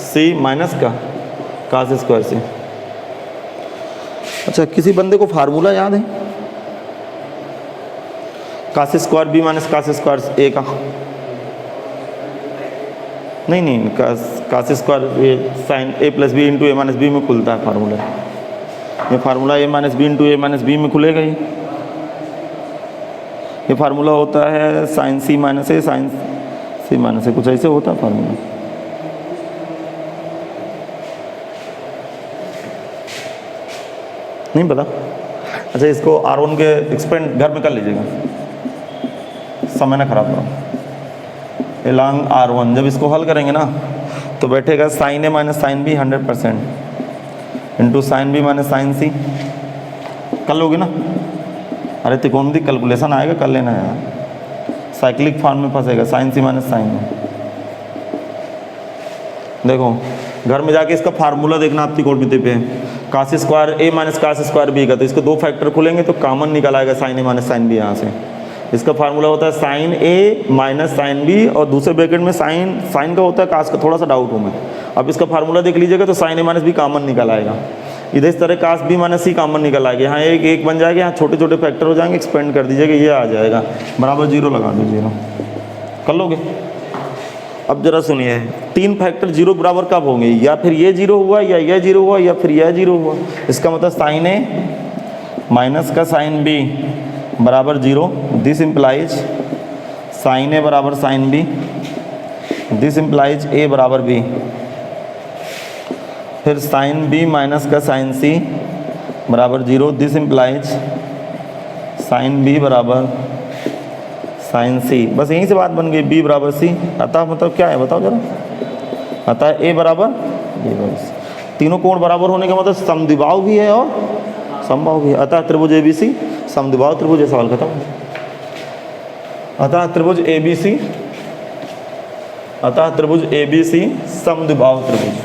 सी माइनस का कास स्क्वायर सी। अच्छा किसी बंदे को फार्मूला याद है, cos square B minus cos square A का, नहीं कास स्क्वायर ये sine A plus B into A minus B में खुलता है फार्मूला, ये formula A minus B into A minus B में खुलेगा ही। ये फार्मूला होता है sine C minus A sine C minus A, कुछ ऐसे होता है फार्मूला। नहीं पता, अच्छा इसको R1 के एक्सपेंड घर में कर लीजिएगा, समय ना खराब करो। एलॉन्ग R1 जब इसको हल करेंगे ना तो बैठेगा sine A minus sine B 100% into sine B minus sine C, कर लोगे ना। अरे त्रिकोणमिति कैलकुलेशन आएगा, कर लेना है यार, साइक्लिक फॉर्म में फंसेगा, sign C minus sine B. देखो घर में जाके इसका फार्मूला देखना आप त्रिकोणमिति पे, कास square A minus cos square B का, तो इसके दो फैक्टर खुलेंगे तो कॉमन निकल आएगा sine A minus sine B. यहाँ से इसका फार्मूला होता है sign A minus sine B, और दूसरे ब्रैकेट में साइन का होता है कास का, थोड़ा सा डाउट हूँ मैं। अब इसका फार्मूला देख लीजिएगा तो sign A minus B common निकल आएगा, इधर इस तरह कास बी माइनस सी कॉमन निकल आएगा, यहाँ एक बन जाएगा, यहाँ छोटे छोटे फैक्टर हो जाएंगे, एक्सपेंड कर दीजिएगा, ये आ जाएगा बराबर 0 लगा दो, 0 कर लोगे। अब जरा सुनिए, 3 फैक्टर 0 बराबर कब होंगे, या फिर ये 0 हुआ या यह 0 हुआ या फिर यह 0 हुआ। इसका मतलब साइन ए माइनस का साइन बी बराबर 0, दिस इम्प्लाइज साइन ए बराबर साइन बी, दिस इम्प्लाइज ए बराबर बी। फिर साइन बी माइनस का साइन सी बराबर 0, दिस इम्प्लाइज साइन बी बराबर साइन सी। बस यहीं से बात बन गई, बी बराबर सी। अतः मतलब क्या है बताओ जरा, अतः ए बराबर बी बराबर सी। तीनों कोण बराबर होने का मतलब समद्विबाहु भी है और समबाहु भी है। अतः त्रिभुज ए बी सी समद्विबाहु त्रिभुज है, सवाल खत्म। अतः त्रिभुज ए बी सी, अतः त्रिभुज ए बी सी समद्विबाहु त्रिभुज,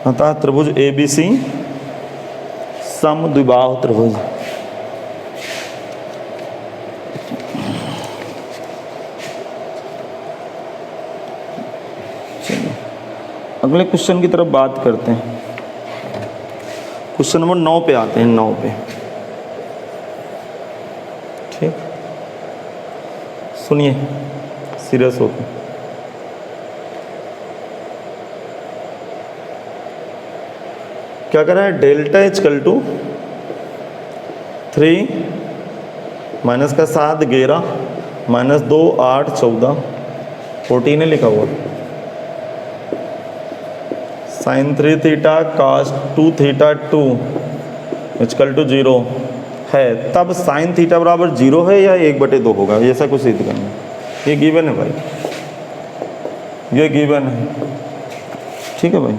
अतः त्रिभुज ए बी सी समद्विबाहु त्रिभुज। अगले क्वेश्चन की तरफ बात करते हैं। क्वेश्चन नंबर 9 पे आते हैं, 9 पे। ठीक, सुनिए सीरियस होकर। क्या कर रहा है, डेल्टा इक्वल टू 3 माइनस का 7 11 माइनस 2 8 14 14 है लिखा हुआ, sine 3 theta cos 2 theta 2 equal to 0 है, तब साइन थीटा बराबर 0 है या 1/2 होगा, ऐसा कुछ सिद्ध करना। ये गिवन है भाई, ये गिवन है, ठीक है भाई।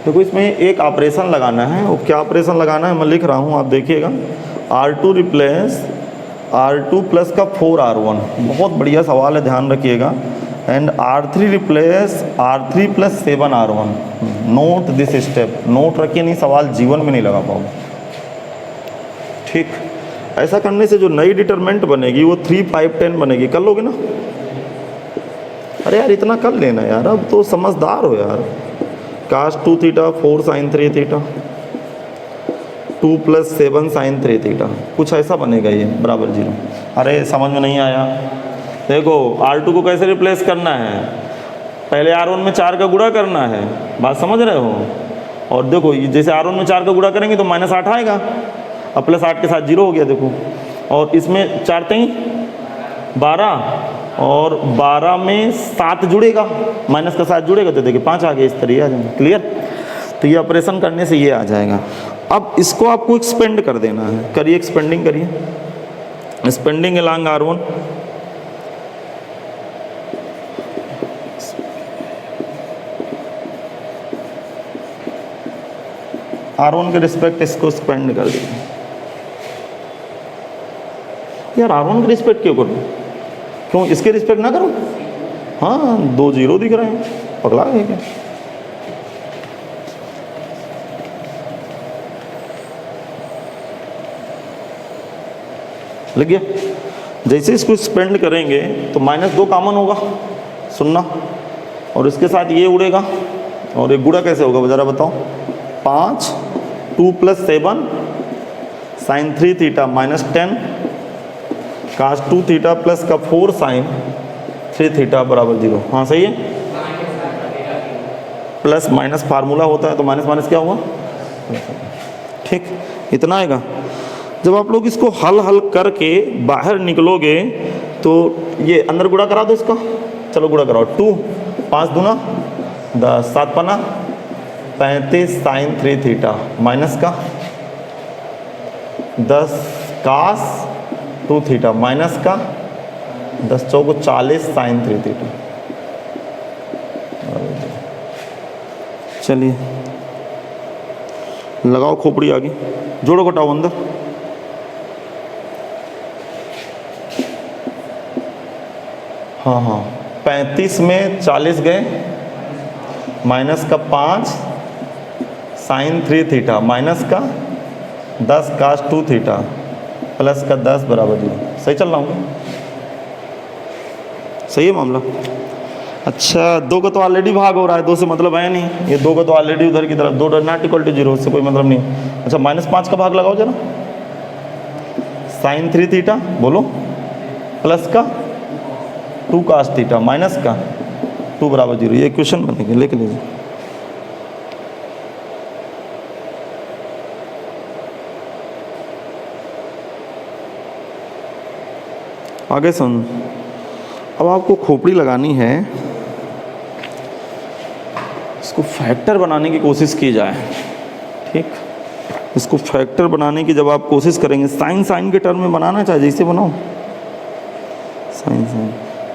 देखो इसमें एक ऑपरेशन लगाना है, वो क्या ऑपरेशन लगाना है मैं लिख रहा हूँ, आप देखिएगा। R2 रिप्लेस R2 प्लस का 4R1, बहुत बढ़िया सवाल है, ध्यान रखिएगा। And R3 replace R3 plus 7R1, note this step, note रखिए, नहीं सवाल जीवन में नहीं लगा पाओगे। ठीक, ऐसा करने से जो नई डिटरमिनेंट बनेगी वो 3 5 10 बनेगी। कर लोगे ना? अरे यार इतना कर लेना यार, अब तो समझदार हो यार। cos 2 theta 4 sine 3 theta 2 plus 7 sine 3 theta, कुछ ऐसा बनेगा ये बराबर 0। अरे समझ में नहीं आया? देखो R2 को कैसे रिप्लेस करना है, पहले R1 में 4 का गुणा करना है, बात समझ रहे हो। और देखो जैसे R1 में 4 का गुणा करेंगे तो -8 आएगा, अब प्लस 8 के साथ 0 हो गया देखो। और इसमें 4 3 12 और 12 में 7 जुड़ेगा, माइनस का 7 जुड़ेगा तो देखिए 5 आ गया, इस तरह आ जाएगा। क्लियर? तो ये ऑपरेशन करने से ये आ जाएगा। अब इसको आपको एक्सपेंड कर देना है, करिए एक्सपेंडिंग करिए, स्पेंडिंग अलॉन्ग R1। R1 के रिस्पेक्ट इसको स्पेंड कर दीजिए। यार R1 के रिस्पेक्ट क्यों करूँ, क्यों इसके रिस्पेक्ट ना करूँ? हाँ 2 0 दिख रहे हैं, पगला है क्या? लग गया? जैसे इसको स्पेंड करेंगे तो -2 कॉमन होगा, सुनना, और इसके साथ ये उड़ेगा, और एक गुणा कैसे होगा जरा बताओ। 5 2 plus 7 sine 3 theta minus 10 cos 2 theta plus का 4 साइन 3 थीटा बराबर 0। हाँ सही है, प्लस माइनस फार्मूला होता है तो माइनस माइनस क्या हुआ, ठीक, इतना आएगा। जब आप लोग इसको हल करके बाहर निकलोगे तो ये अंदर गुणा करा दो इसका, चलो गुणा कराओ। 2 5 दूना 10 7 पना 35 साइन 3 थीटा माइनस का 10 cos 2 थीटा माइनस का 10 चौको 40 साइन 3 थीटा। चलिए लगाओ खोपड़ी आगे, जोड़ो घटाओ अंदर। हाँ हाँ 35 में 40 गए, माइनस का 5 साइन 3 थीटा माइनस का 10 cos 2 थीटा प्लस का 10 बराबर 0। सही चल रहा हूँ? सही है मामला? अच्छा 2 का तो ऑलरेडी भाग हो रहा है, 2 से मतलब है नहीं, ये 2 का तो ऑलरेडी उधर की तरफ 2 नॉट इक्वल टू 0, उससे कोई मतलब नहीं। अच्छा -5 का भाग लगाओ जरा, साइन 3 थीटा बोलो प्लस का 2 cos थीटा माइनस का 2 बराबर 0, ये इक्वेशन बनेगी, लिख लीजिए। आगे सुन, अब आपको खोपड़ी लगानी है, इसको फैक्टर बनाने की कोशिश की जाए, ठीक। इसको फैक्टर बनाने की जब आप कोशिश करेंगे, साइन के टर्म में बनाना चाहे जैसे बनाओ, साइन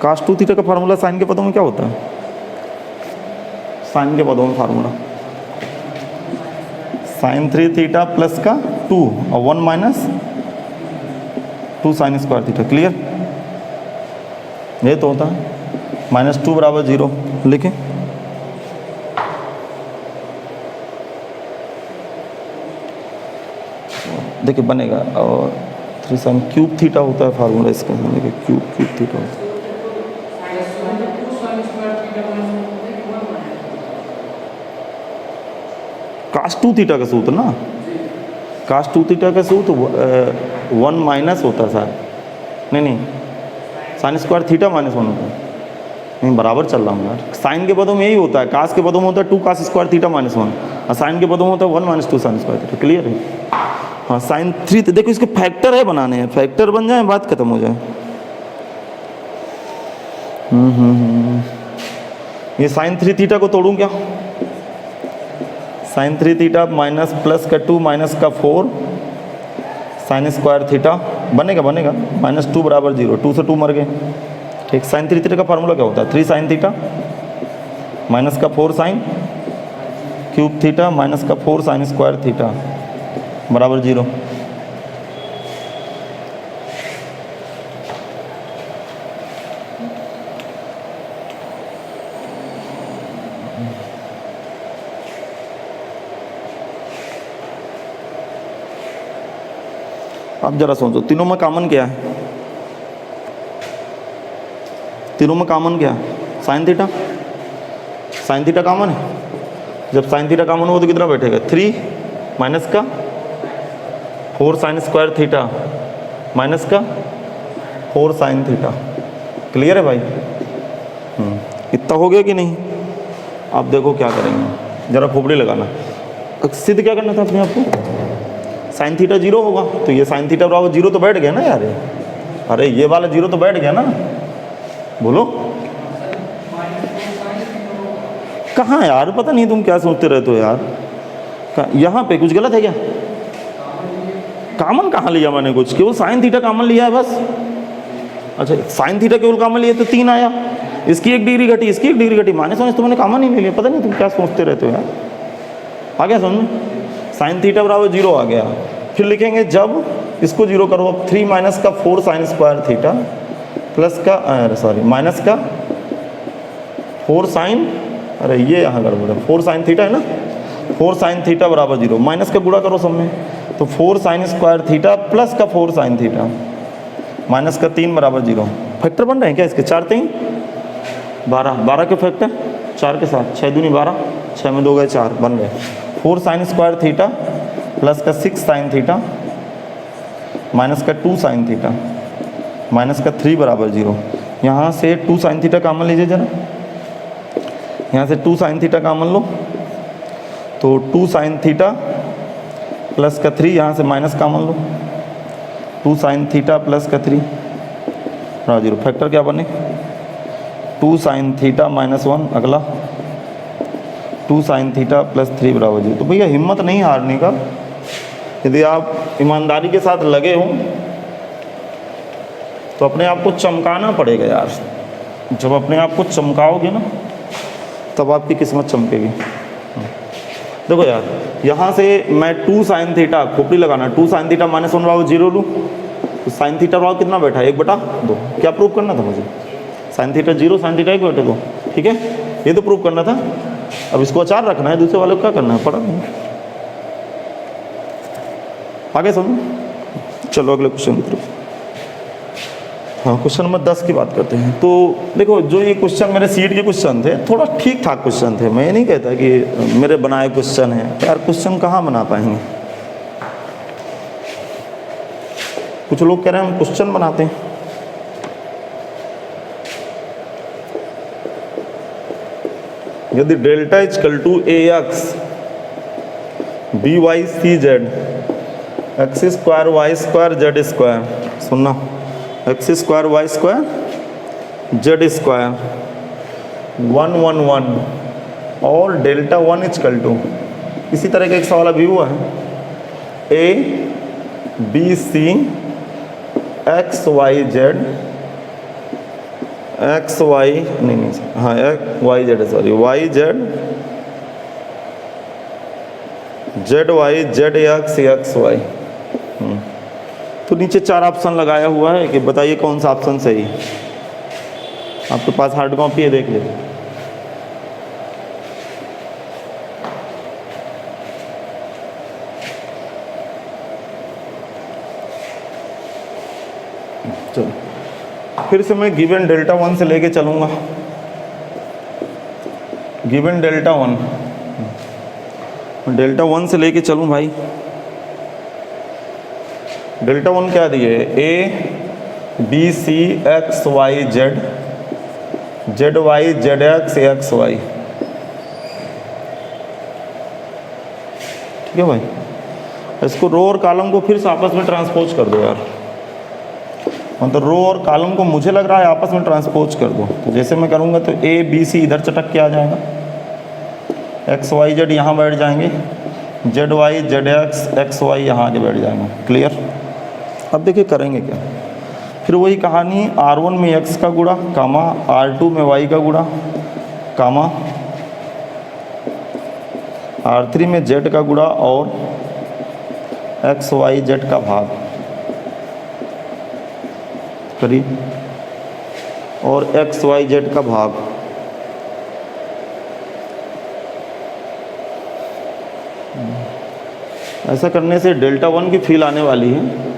cos 2 थीटा का फार्मूला साइन के पदों में क्या होता है? साइन के पदों में फार्मूला sin 3 थीटा प्लस का 2 और 1 minus 2 sine square theta, clear? ये तो होता है -2 बराबर 0, लिखें। देखिए बनेगा, और 3 साइन क्यूब थीटा होता है फार्मूला इसका, देखिए क्यूब थीटा होता है। cos 2 थीटा का सूत्र ना, cos 2 थीटा का सूत्र 1 माइनस होता है शायद, नहीं साइन स्क्वायर थीटा -1 होता है, नहीं बराबर चल रहा हूँ यार। साइन के पदों में यही होता है, कास के पदों में होता है 2 cos स्क्वायर थीटा -1, और साइन के पदों में होता है 1 minus 2 sine square theta, clear है? हाँ sin 3, देखो इसके फैक्टर है बनाने हैं, फैक्टर बन जाए बात खत्म हो जाए। ये sin 3 थीटा को तोड़ूं क्या? sin 3 थीटा माइनस प्लस का 2 माइनस का 4 साइन स्क्वायर थीटा बनेगा -2 बराबर 0, 2 से 2 मर गए, ठीक। sin 3 थीटा का फार्मूला क्या होता है? 3 साइन थीटा माइनस का 4 साइन क्यूब थीटा माइनस का 4 साइन स्क्वायर थीटा बराबर 0। अब जरा सोचो, तीनों में कॉमन क्या है? तीनों में कॉमन क्या है? साइन थीटा कॉमन है। जब साइन थीटा कॉमन हो तो कितना बैठेगा? 3 माइनस का 4 साइन स्क्वायर थीटा माइनस का 4 साइन थीटा, क्लियर है भाई? इतना हो गया कि नहीं? आप देखो क्या करेंगे, जरा खोपड़ी लगाना, सिद्ध क्या करना था अपने आप को? साइन थीटा 0 होगा, तो ये साइन थीटा बराबर 0 तो बैठ गया ना यार, अरे ये वाला 0 तो बैठ गया ना, बोलो कहाँ यार? पता नहीं तुम क्या सोचते रहते हो यार, यहाँ पे कुछ गलत है क्या? कॉमन कहाँ लिया मैंने? कुछ केवल साइन थीटा कॉमन लिया है बस। अच्छा साइन थीटा केवल कॉमन लिया तो 3 आया, इसकी 1 डिग्री घटी, इसकी 1 डिग्री घटी, -1 तो मैंने कॉमन ही नहीं लिया। पता नहीं तुम क्या सोचते रहते हो यार। आ गया समझ में? साइन थीटा बराबर 0 आ गया। फिर लिखेंगे जब इसको 0 करो, अब 3 माइनस का 4 साइन स्क्वायर थीटा प्लस का माइनस का 4 साइन, अरे ये यहाँ गड़बड़ है, 4 साइन थीटा है ना, 4 साइन थीटा बराबर 0, माइनस का गुणा करो सब में, तो 4 साइन स्क्वायर थीटा प्लस का 4 साइन थीटा माइनस का 3 बराबर 0। फैक्टर बन रहे हैं क्या इसके? 4 3 12 के फैक्टर 4 के साथ, 6 दूनी 12, 6 में 2 गए 4, बन गए 4 साइन स्क्वायर थीटा प्लस का 6 साइन थीटा माइनस का 2 साइन थीटा माइनस का 3 बराबर 0। यहाँ से 2 साइन थीटा कॉमन लीजिए जरा, यहाँ से 2 साइन थीटा कॉमन लो, तो 2 साइन थीटा प्लस का 3, यहाँ से माइनस कॉमन लो, 2 साइन थीटा प्लस का 3 बराबर 0। फैक्टर क्या बने? 2 साइन थीटा -1, अगला 2 साइन थीटा प्लस 3 बराबर 0। तो भैया हिम्मत नहीं हारने का, यदि आप ईमानदारी के साथ लगे हों तो अपने आप को चमकाना पड़ेगा यार। जब अपने आप को चमकाओगे ना तब आपकी किस्मत चमकेगी। देखो यार, यहाँ से मैं 2 साइन थीटा, खोपड़ी लगाना, 2 साइन थीटा -1 बराबर 0 लूँ, तो साइन थीटा बराबर कितना बैठा? 1/2। क्या प्रूव करना था मुझे? साइन थीटा 0 साइन थीटा 1/2, ठीक है, ये तो प्रूव करना था। अब इसको अचार रखना है, दूसरे वाले को क्या करना है, पढ़ा नहीं। आगे समझो, चलो अगले क्वेश्चन की तरफ। हाँ, क्वेश्चन नंबर 10 की बात करते हैं। तो देखो, जो ये क्वेश्चन मेरे सीट के क्वेश्चन थे, थोड़ा ठीक ठाक क्वेश्चन थे। मैं ये नहीं कहता कि मेरे बनाए क्वेश्चन हैं यार, क्वेश्चन कहाँ बना पाएंगे। कुछ लोग कह रहे हैं हम क्वेश्चन बनाते हैं, यदि delta equal to A X B Y C Z X square Y square Z square, सुनना, X square Y square Z square 1 1 1 और डेल्टा 1 इजकल टू, इसी तरह का एक सवाल अभी हुआ है, a b c x Y z x y नहीं हाँ y z sorry y z z y z x y. तो नीचे 4 ऑप्शन लगाया हुआ है कि बताइए कौन सा ऑप्शन सही है। आपके पास हार्ड कॉपी है, देख लीजिए। चलो फिर से मैं गिवन डेल्टा 1 से लेके चलूँगा। गिवन डेल्टा 1 से लेके चलूँ भाई। डेल्टा 1 क्या दिए, a b c x Y z z y z x y, ठीक है भाई। इसको रो और कॉलम को फिर से आपस में ट्रांसपोज कर दो यार, मतलब रो और कॉलम को मुझे लग रहा है आपस में ट्रांसपोज कर दो। तो जैसे मैं करूँगा तो ए बी सी इधर चटक के आ जाएगा, एक्स वाई जेड यहाँ बैठ जाएंगे, z y z x y यहाँ आके बैठ जाएंगे। क्लियर। अब देखिए करेंगे क्या, फिर वही कहानी, R1 में x का गुणा कामा R2 में y का गुणा कामा R3 में z का गुणा और एक्स वाई जेड का भाग करिए और एक्स वाई जेड का भाग। ऐसा करने से डेल्टा 1 की फील आने वाली है।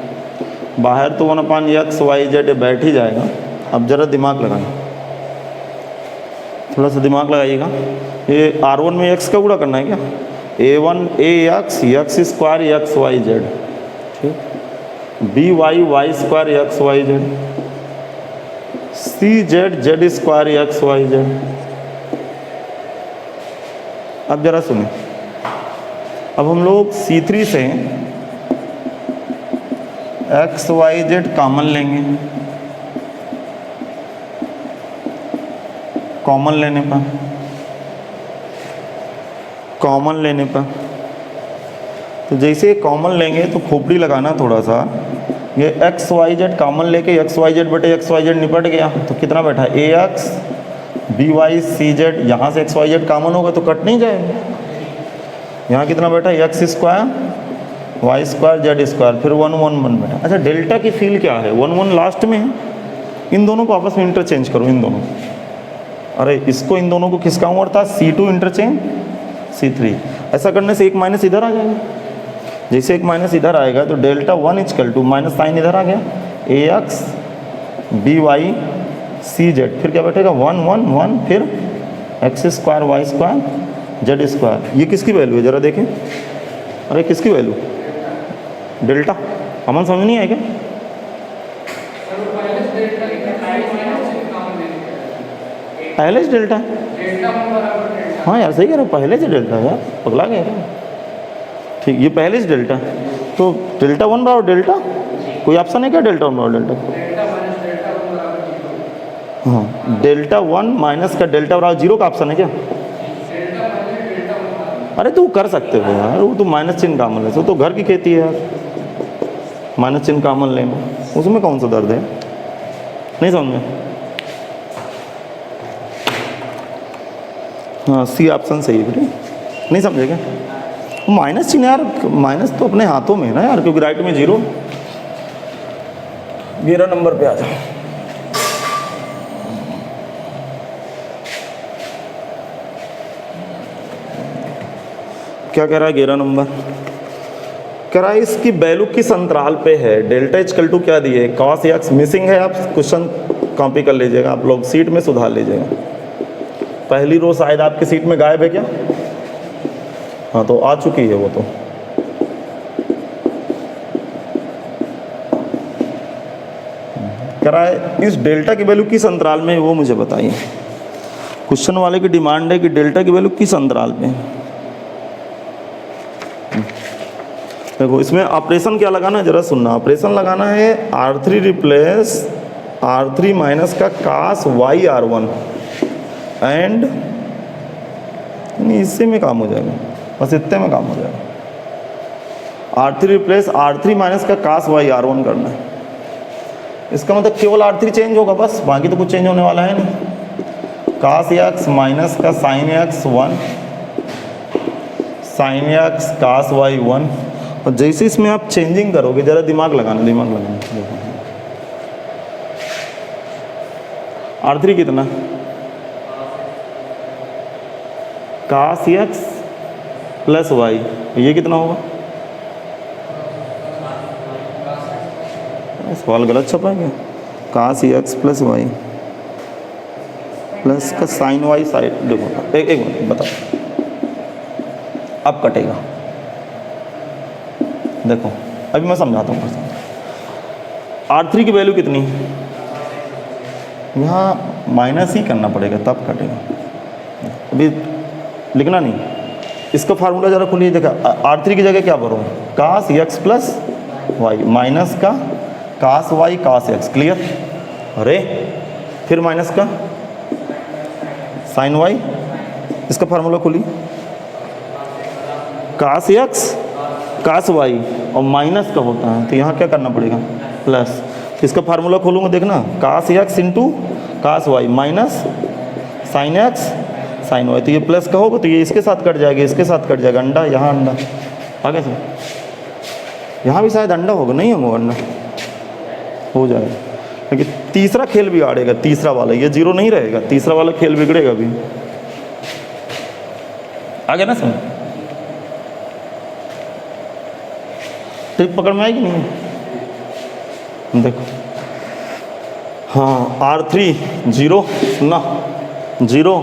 बाहर तो 1/x वाई जेड बैठ ही जाएगा। अब ज़रा दिमाग लगाएं, थोड़ा सा दिमाग लगाइएगा। ये R1 में x का गुणा करना है क्या, A1 X square X Y Z, ठीक, B Y square X Y Z, C Z square X Y Z. अब ज़रा सुने, अब हम लोग C3 से एक्स वाई जेड कॉमन लेंगे। कॉमन लेने पर तो जैसे कॉमन लेंगे तो खोपड़ी लगाना थोड़ा सा। ये एक्स वाई जेड कॉमन लेके एक्स वाई जेड बटे एक्स वाई जेड निपट गया, तो कितना बैठा, A X B Y C Z, यहाँ से एक्स वाई जेड कॉमन होगा तो कट नहीं जाएगा। यहाँ कितना बैठा, x square Y square Z square, फिर 1 1 1 बैठा। अच्छा डेल्टा की फील क्या है, 1 1 लास्ट में है। इन दोनों को आपस में इंटरचेंज करो, इन दोनों, अरे इसको इन दोनों को खिसकाऊँ अर्थात C2 इंटरचेंज C3। ऐसा करने से एक माइनस इधर आ जाएगा। जैसे एक माइनस इधर आएगा तो delta 1 equal to minus sine इधर आ गया, A X B Y C Z, फिर क्या बैठेगा 1 1 1, फिर X square Y square Z square. ये किसकी वैल्यू है ज़रा देखें, अरे किसकी वैल्यू, डेल्टा। अमन समझ नहीं आया क्या, पहले से डेल्टा, हाँ यार सही कह रहे हो, पहले से डेल्टा यार, पगला गया क्या, ठीक, ये पहले से डेल्टा। तो डेल्टा 1 बराबर डेल्टा, कोई ऑप्शन है क्या डेल्टा 1 बराबर डेल्टा, हाँ डेल्टा 1 माइनस का डेल्टा बराबर 0 का ऑप्शन है क्या। अरे तो कर सकते हो यार, वो तो माइनस चिन्ह कॉमन ले, तो घर की खेती है यार, माइनस चिन्ह कॉमन लेना, उसमें कौन सा दर्द है, नहीं समझ में। हाँ सी ऑप्शन सही है बेटे, नहीं समझे क्या, माइनस चिन्ह यार, माइनस तो अपने हाथों में है ना यार, क्योंकि राइट में 0। 11 नंबर पे आ जाओ। क्या कह रहा है 11 नंबर, कह रहा है इसकी वैल्यू किस अंतराल पे है, डेल्टा इजकल टू क्या दिए, कॉस एक्स मिसिंग है। आप क्वेश्चन कॉपी कर लीजिएगा, आप लोग सीट में सुधार लीजिएगा। पहली रो शायद आपकी सीट में गायब है क्या, हाँ तो आ चुकी है वो तो। कह रहा है इस डेल्टा की वैल्यू किस अंतराल में है वो मुझे बताइए। क्वेश्चन वाले की डिमांड है कि डेल्टा की वैल्यू किस अंतराल पे है। देखो इसमें ऑपरेशन क्या लगाना है, जरा सुनना। ऑपरेशन लगाना है R3 रिप्लेस R3 माइनस का cos y R1 एंड इससे में काम हो जाएगा, बस इतने में काम हो जाएगा। R3 रिप्लेस R3 माइनस का cos y R1 करना है। इसका मतलब केवल R3 चेंज होगा बस, बाकी तो कुछ चेंज होने वाला है नहीं। cos x माइनस का sin x 1 sin x cos y 1। और जैसे इसमें आप चेंजिंग करोगे, जरा दिमाग लगाना R3 कितना cos x प्लस y, ये कितना होगा? सवाल गलत छपा है क्या? cos x plus y plus का sin y साइड, देखो एक मिनट बताओ, अब कटेगा। देखो अभी मैं समझाता हूँ। R3 की वैल्यू कितनी है? यहाँ माइनस ही करना पड़ेगा तब कटेगा, अभी लिखना नहीं। इसका फार्मूला जरा खुलिए, देखा R3 की जगह क्या भरो, cos x plus y minus का cos y cos x, clear. अरे फिर माइनस का sin y, इसका फार्मूला खुली cos x cos y और माइनस का होता है, तो यहाँ क्या करना पड़ेगा प्लस। तो इसका फार्मूला खोलूँगा, देखना cos x into cos y minus sin x sin y, तो ये प्लस का होगा तो ये इसके साथ कट जाएगा, इसके साथ कट जाएगा, अंडा यहाँ अंडा आगे से, यहाँ भी शायद अंडा होगा, नहीं होगा अंडा हो जाएगा। लेकिन तीसरा खेल भी आड़ेगा, तीसरा वाला ये जीरो नहीं रहेगा, तीसरा वाला खेल बिगड़ेगा भी। आ गया ना समझ? ट्रिक पकड़ में आएगी नहीं? देखो हाँ R3 जीरो ना जीरो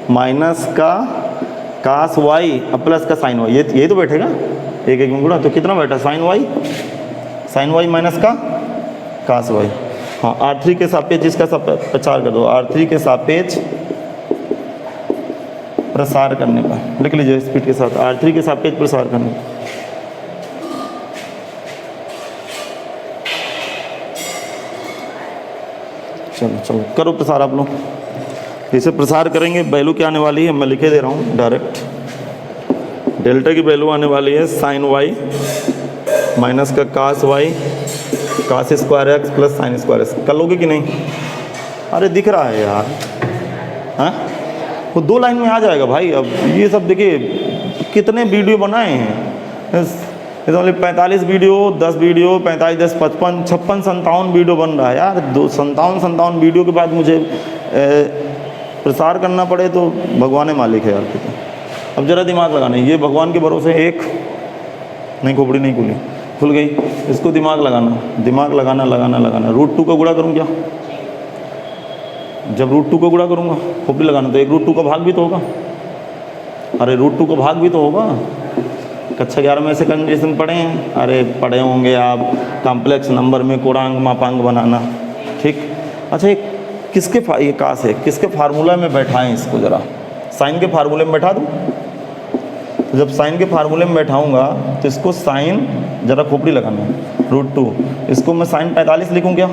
माइनस का cos y अब प्लस का sin y, ये तो बैठेगा एक एक में गुणा, तो कितना बैठा sin y माइनस का cos y। हाँ R3 के सापेक्ष इसका प्रचार कर दो, R3 के सापेक्ष प्रसार करने पर, लिख लीजिए स्पीड के साथ, R3 के सापेक्ष प्रसार करने पर। चलो चलो करो प्रसार आप लोग। इसे प्रसार करेंगे, वैल्यू क्या आने वाली है मैं लिखे दे रहा हूँ डायरेक्ट। डेल्टा की वैल्यू आने वाली है sin y माइनस का cos y cos square x plus sine square x। कर लोगे कि नहीं? अरे दिख रहा है यार, हाँ वो 2 लाइन में आ जाएगा भाई। अब ये सब देखिए कितने वीडियो बनाए हैं, इस वाले 45 वीडियो, 10 वीडियो, 45 10 55 56 57 वीडियो बन रहा है यार। 57 वीडियो के बाद मुझे प्रसार करना पड़े तो भगवान मालिक है यार। अब जरा दिमाग लगाना, ये भगवान के भरोसे एक नहीं, खोपड़ी नहीं खुली, खुल गई, इसको दिमाग लगाना, दिमाग लगाना लगाना लगाना। √2 का गुणा करूँ क्या? जब √2 का गुणा करूँगा खोपड़ी लगाना, तो एक √2 का भाग भी तो होगा। अरे √2 का भाग भी तो होगा। कक्षा 11 में से कंडीशन पढ़े हैं? अरे पढ़े होंगे आप, कॉम्प्लेक्स नंबर में कोणांक मापांक बनाना, ठीक। अच्छा एक किसके ये कास है, किसके फार्मूला में बैठाएं इसको, जरा साइन के फार्मूले में बैठा दूँ। तो जब साइन के फार्मूले में बैठाऊंगा तो इसको साइन, जरा खोपड़ी लगाना है, √2, इसको मैं साइन 45 लिखूँ क्या,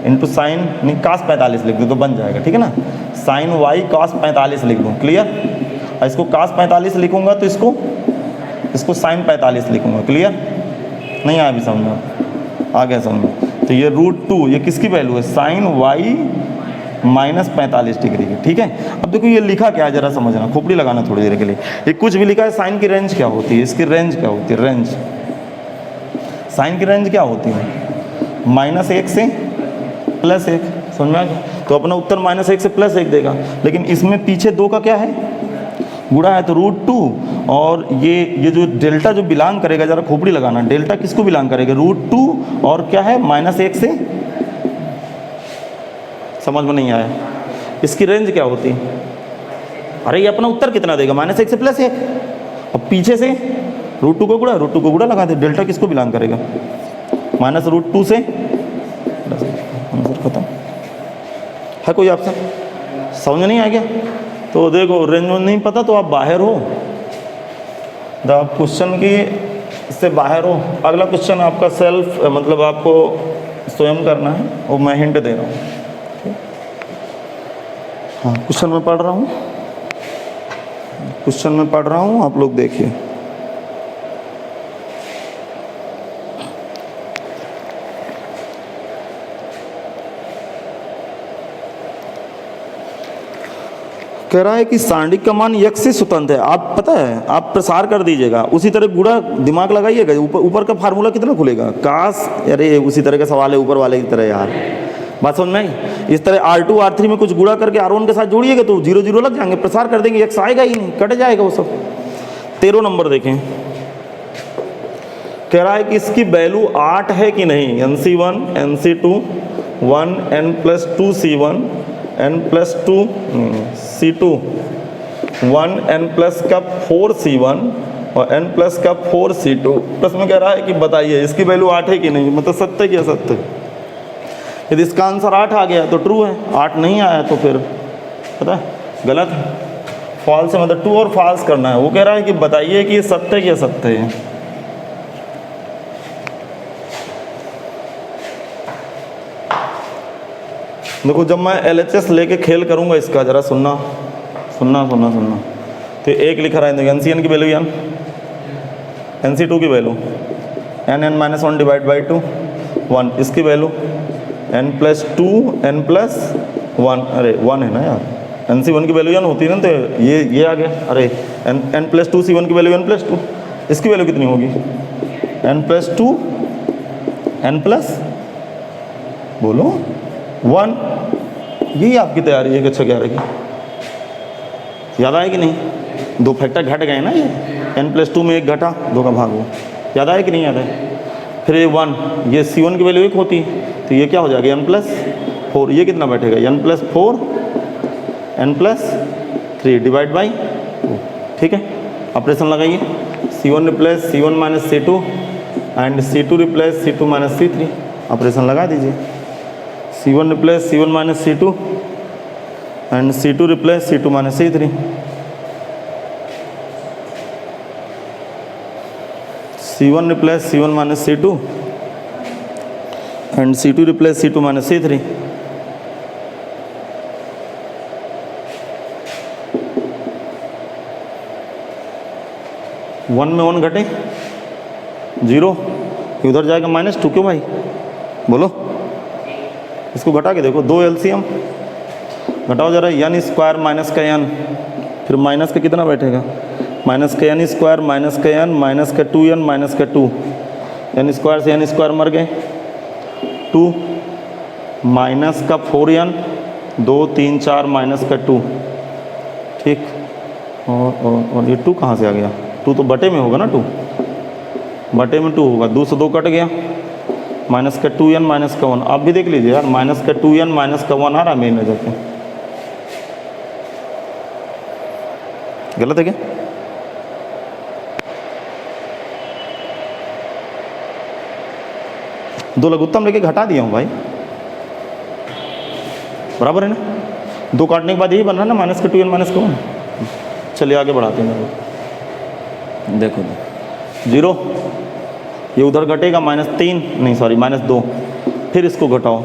इंटू साइन नहीं cos 45 लिख दूँ तो बन जाएगा, ठीक है ना। साइन y cos 45 लिख दूँ, क्लियर। और इसको cos 45 लिखूँगा तो इसको साइन 45 लिखूँगा, क्लियर। नहीं आया अभी समझ में? आ गया समझ में? तो ये √2 ये किसकी वैल्यू है, साइन y माइनस 45 डिग्री की, ठीक है। अब देखो ये लिखा क्या है, जरा समझना, खोपड़ी लगाना थोड़ी देर के लिए। ये कुछ भी लिखा है, साइन की रेंज क्या होती है, इसकी रेंज क्या होती है, रेंज, साइन की रेंज क्या होती है, -1 से +1, समझ में आ गया। तो अपना उत्तर -1 से +1 देगा, लेकिन इसमें पीछे 2 का क्या है, गुणा है, तो √2 और ये जो डेल्टा जो बिलोंग करेगा, जरा खोपड़ी लगाना, डेल्टा किसको बिलोंग करेगा, √2 और क्या है -1 से, समझ में नहीं आया, इसकी रेंज क्या होती है। अरे ये अपना उत्तर कितना देगा, -1 से +1, अब पीछे से √2 को गुणा लगा दे, डेल्टा किसको बिलोंग करेगा, -√2 से, आंसर खत्म है। कोई ऑप्शन समझ नहीं आ गया? तो देखो रेंज नहीं पता तो आप बाहर हो, जब आप क्वेश्चन की से बाहर हो। अगला क्वेश्चन आपका सेल्फ मतलब आपको स्वयं करना है, वो मैं हिंट दे रहा हूँ। हाँ क्वेश्चन में पढ़ रहा हूँ, क्वेश्चन में पढ़ रहा हूँ, आप लोग देखिए। कह रहा है कि सांडिक का मान यक्ष से स्वतंत्र है। आप पता है आप प्रसार कर दीजिएगा, उसी तरह गुणा दिमाग लगाइएगा, ऊपर का फार्मूला कितना खुलेगा। काश, अरे उसी तरह का सवाल है ऊपर वाले की तरह यार, बात समझ में आई? इस तरह R2 R3 में कुछ गुणा करके R1 के साथ जोड़िएगा तो 0 0 लग जाएंगे, प्रसार कर देंगे, यक्ष आएगा ही नहीं, कट जाएगा वो सब। 13 नंबर देखें, कह रहा है कि इसकी वैल्यू 8 है कि नहीं। NC1 NC2 1 n+2 C1 n+2 C2 1 n+4 C1 और n+4 C2। प्लस में कह रहा है कि बताइए इसकी वैल्यू 8 है कि नहीं, मतलब सत्य कि असत्य। यदि इसका आंसर 8 आ गया तो ट्रू है, 8 नहीं आया तो फिर पता है गलत है। फॉल्स है, मतलब ट्रू और फॉल्स करना है। वो कह रहा है कि बताइए कि ये सत्य कि असत्य है। देखो जब मैं LHS लेके खेल करूंगा इसका, जरा सुनना सुनना सुनना सुनना। तो एक लिखा रहा है NCN की वैल्यू n, NC2 की वैल्यू n(n-1) डिवाइड बाई 2 1, इसकी वैल्यू n+2 n+1, अरे 1 है ना यार, NC1 की वैल्यू n होती है ना, तो ये आ गया। अरे n+2 C1 की वैल्यू n+2, इसकी वैल्यू कितनी होगी n+2 n+, बोलो 1। यही आपकी तैयारी है कि अच्छा 11 की। याद आए कि नहीं? 2 फैक्टर घट गए ना, ये n+2 में 1 घटा, 2 का भाग हो। याद आए कि नहीं याद है? फिर ये 1, ये C1 की वैल्यू 1 होती तो ये क्या हो जाएगा n+4, ये कितना बैठेगा n+4 n+3 डिवाइड बाई 2। ठीक है, ऑपरेशन लगाइए। C1 replace C1 minus C2 and C2 replace C2 minus C3। Operation लगा दीजिए। C1 replace C1 minus C2 and C2 replace C2 minus C3। C1 replace C1 minus C2 and C2 replace C2 minus C3। One में 1 घटे 0, उधर जाएगा -2। क्यों भाई बोलो? इसको घटा के देखो, 2 LCM घटाओ जरा, n² माइनस का n, फिर माइनस का कितना बैठेगा माइनस का n² माइनस का n माइनस का 2n माइनस का 2, n² से n² मर गए, 2 माइनस का 4n 2 3 4 माइनस का 2। ठीक, और ये 2 कहाँ से आ गया? 2 तो बटे में होगा ना, 2 बटे में 2 होगा, 2 से 2 कट गया, माइनस का 2n माइनस का 1। आप भी देख लीजिए यार, माइनस का 2n माइनस का 1 आ रहा है मेरी नज़र पे। गलत है क्या? दो लघुत्तम लेके घटा दिया हूँ भाई, बराबर है ना? 2 काटने के बाद यही बन रहा है ना, माइनस का 2n माइनस का 1। चलिए आगे बढ़ाते हैं। देखो 0, ये उधर घटेगा -3, नहीं सॉरी -2, फिर इसको घटाओ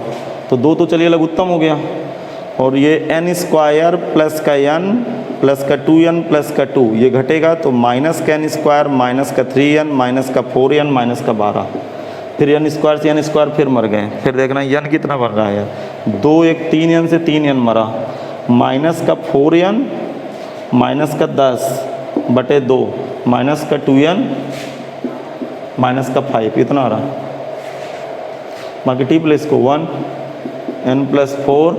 तो 2 तो चलिए लघुत्तम हो गया, और ये n² प्लस का n प्लस का 2n प्लस का 2 ये घटेगा तो माइनस का n² माइनस का 3n माइनस का 4n माइनस का 12, फिर n² से n² फिर मर गए। फिर देखना n कितना बन रहा है यार, 2 1 3n से 3n मरा, माइनस का 4n माइनस का 10 बटे 2 माइनस का 2n माइनस का 5, इतना आ रहा। बाकी टी प्लस को 1 n+4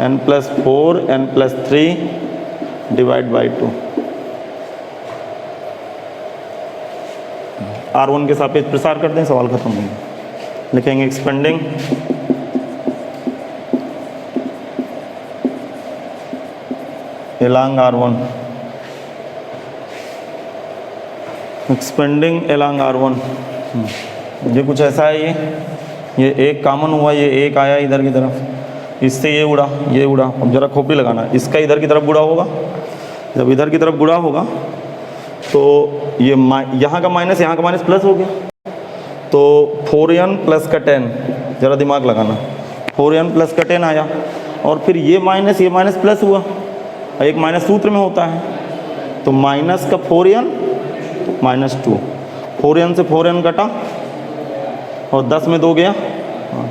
n+4 n+3 divide by 2। R1 के सापेक्ष प्रसार करते हैं, सवाल खत्म हो गया। लिखेंगे expanding along R1, expanding along R1। ये कुछ ऐसा है, ये एक कॉमन हुआ, ये एक आया इधर की तरफ, इससे ये उड़ा, ये उड़ा। अब जरा खोपड़ी लगाना, इसका इधर की तरफ गुड़ा होगा। जब इधर की तरफ गुड़ा होगा तो ये यहाँ का माइनस यहाँ का माइनस प्लस हो गया, तो 4n प्लस का 10, ज़रा दिमाग लगाना, 4n प्लस का 10 आया। और फिर ये माइनस प्लस हुआ, एक माइनस सूत्र में होता है, तो माइनस का 4n माइनस 2, 4n से 4n कटा और 10 में 2 गया,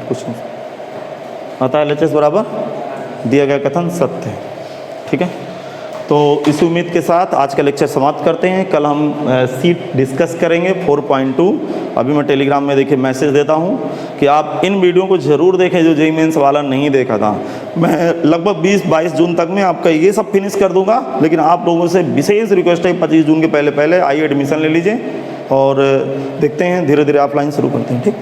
कुछ नहीं, अतः LHS बराबर दिया गया कथन सत्य है। ठीक है, तो इस उम्मीद के साथ आज का लेक्चर समाप्त करते हैं। कल हम सीट डिस्कस करेंगे 4.2। अभी मैं टेलीग्राम में देखिए मैसेज देता हूं कि आप इन वीडियो को ज़रूर देखें जो जेईई मेंस वाला नहीं देखा था। मैं लगभग 20-22 जून तक में आपका ये सब फिनिश कर दूंगा, लेकिन आप लोगों से विशेष रिक्वेस्ट है 25 जून के पहले आइए एडमिशन ले लीजिए और देखते हैं, धीरे धीरे ऑफलाइन शुरू करते हैं। ठीक।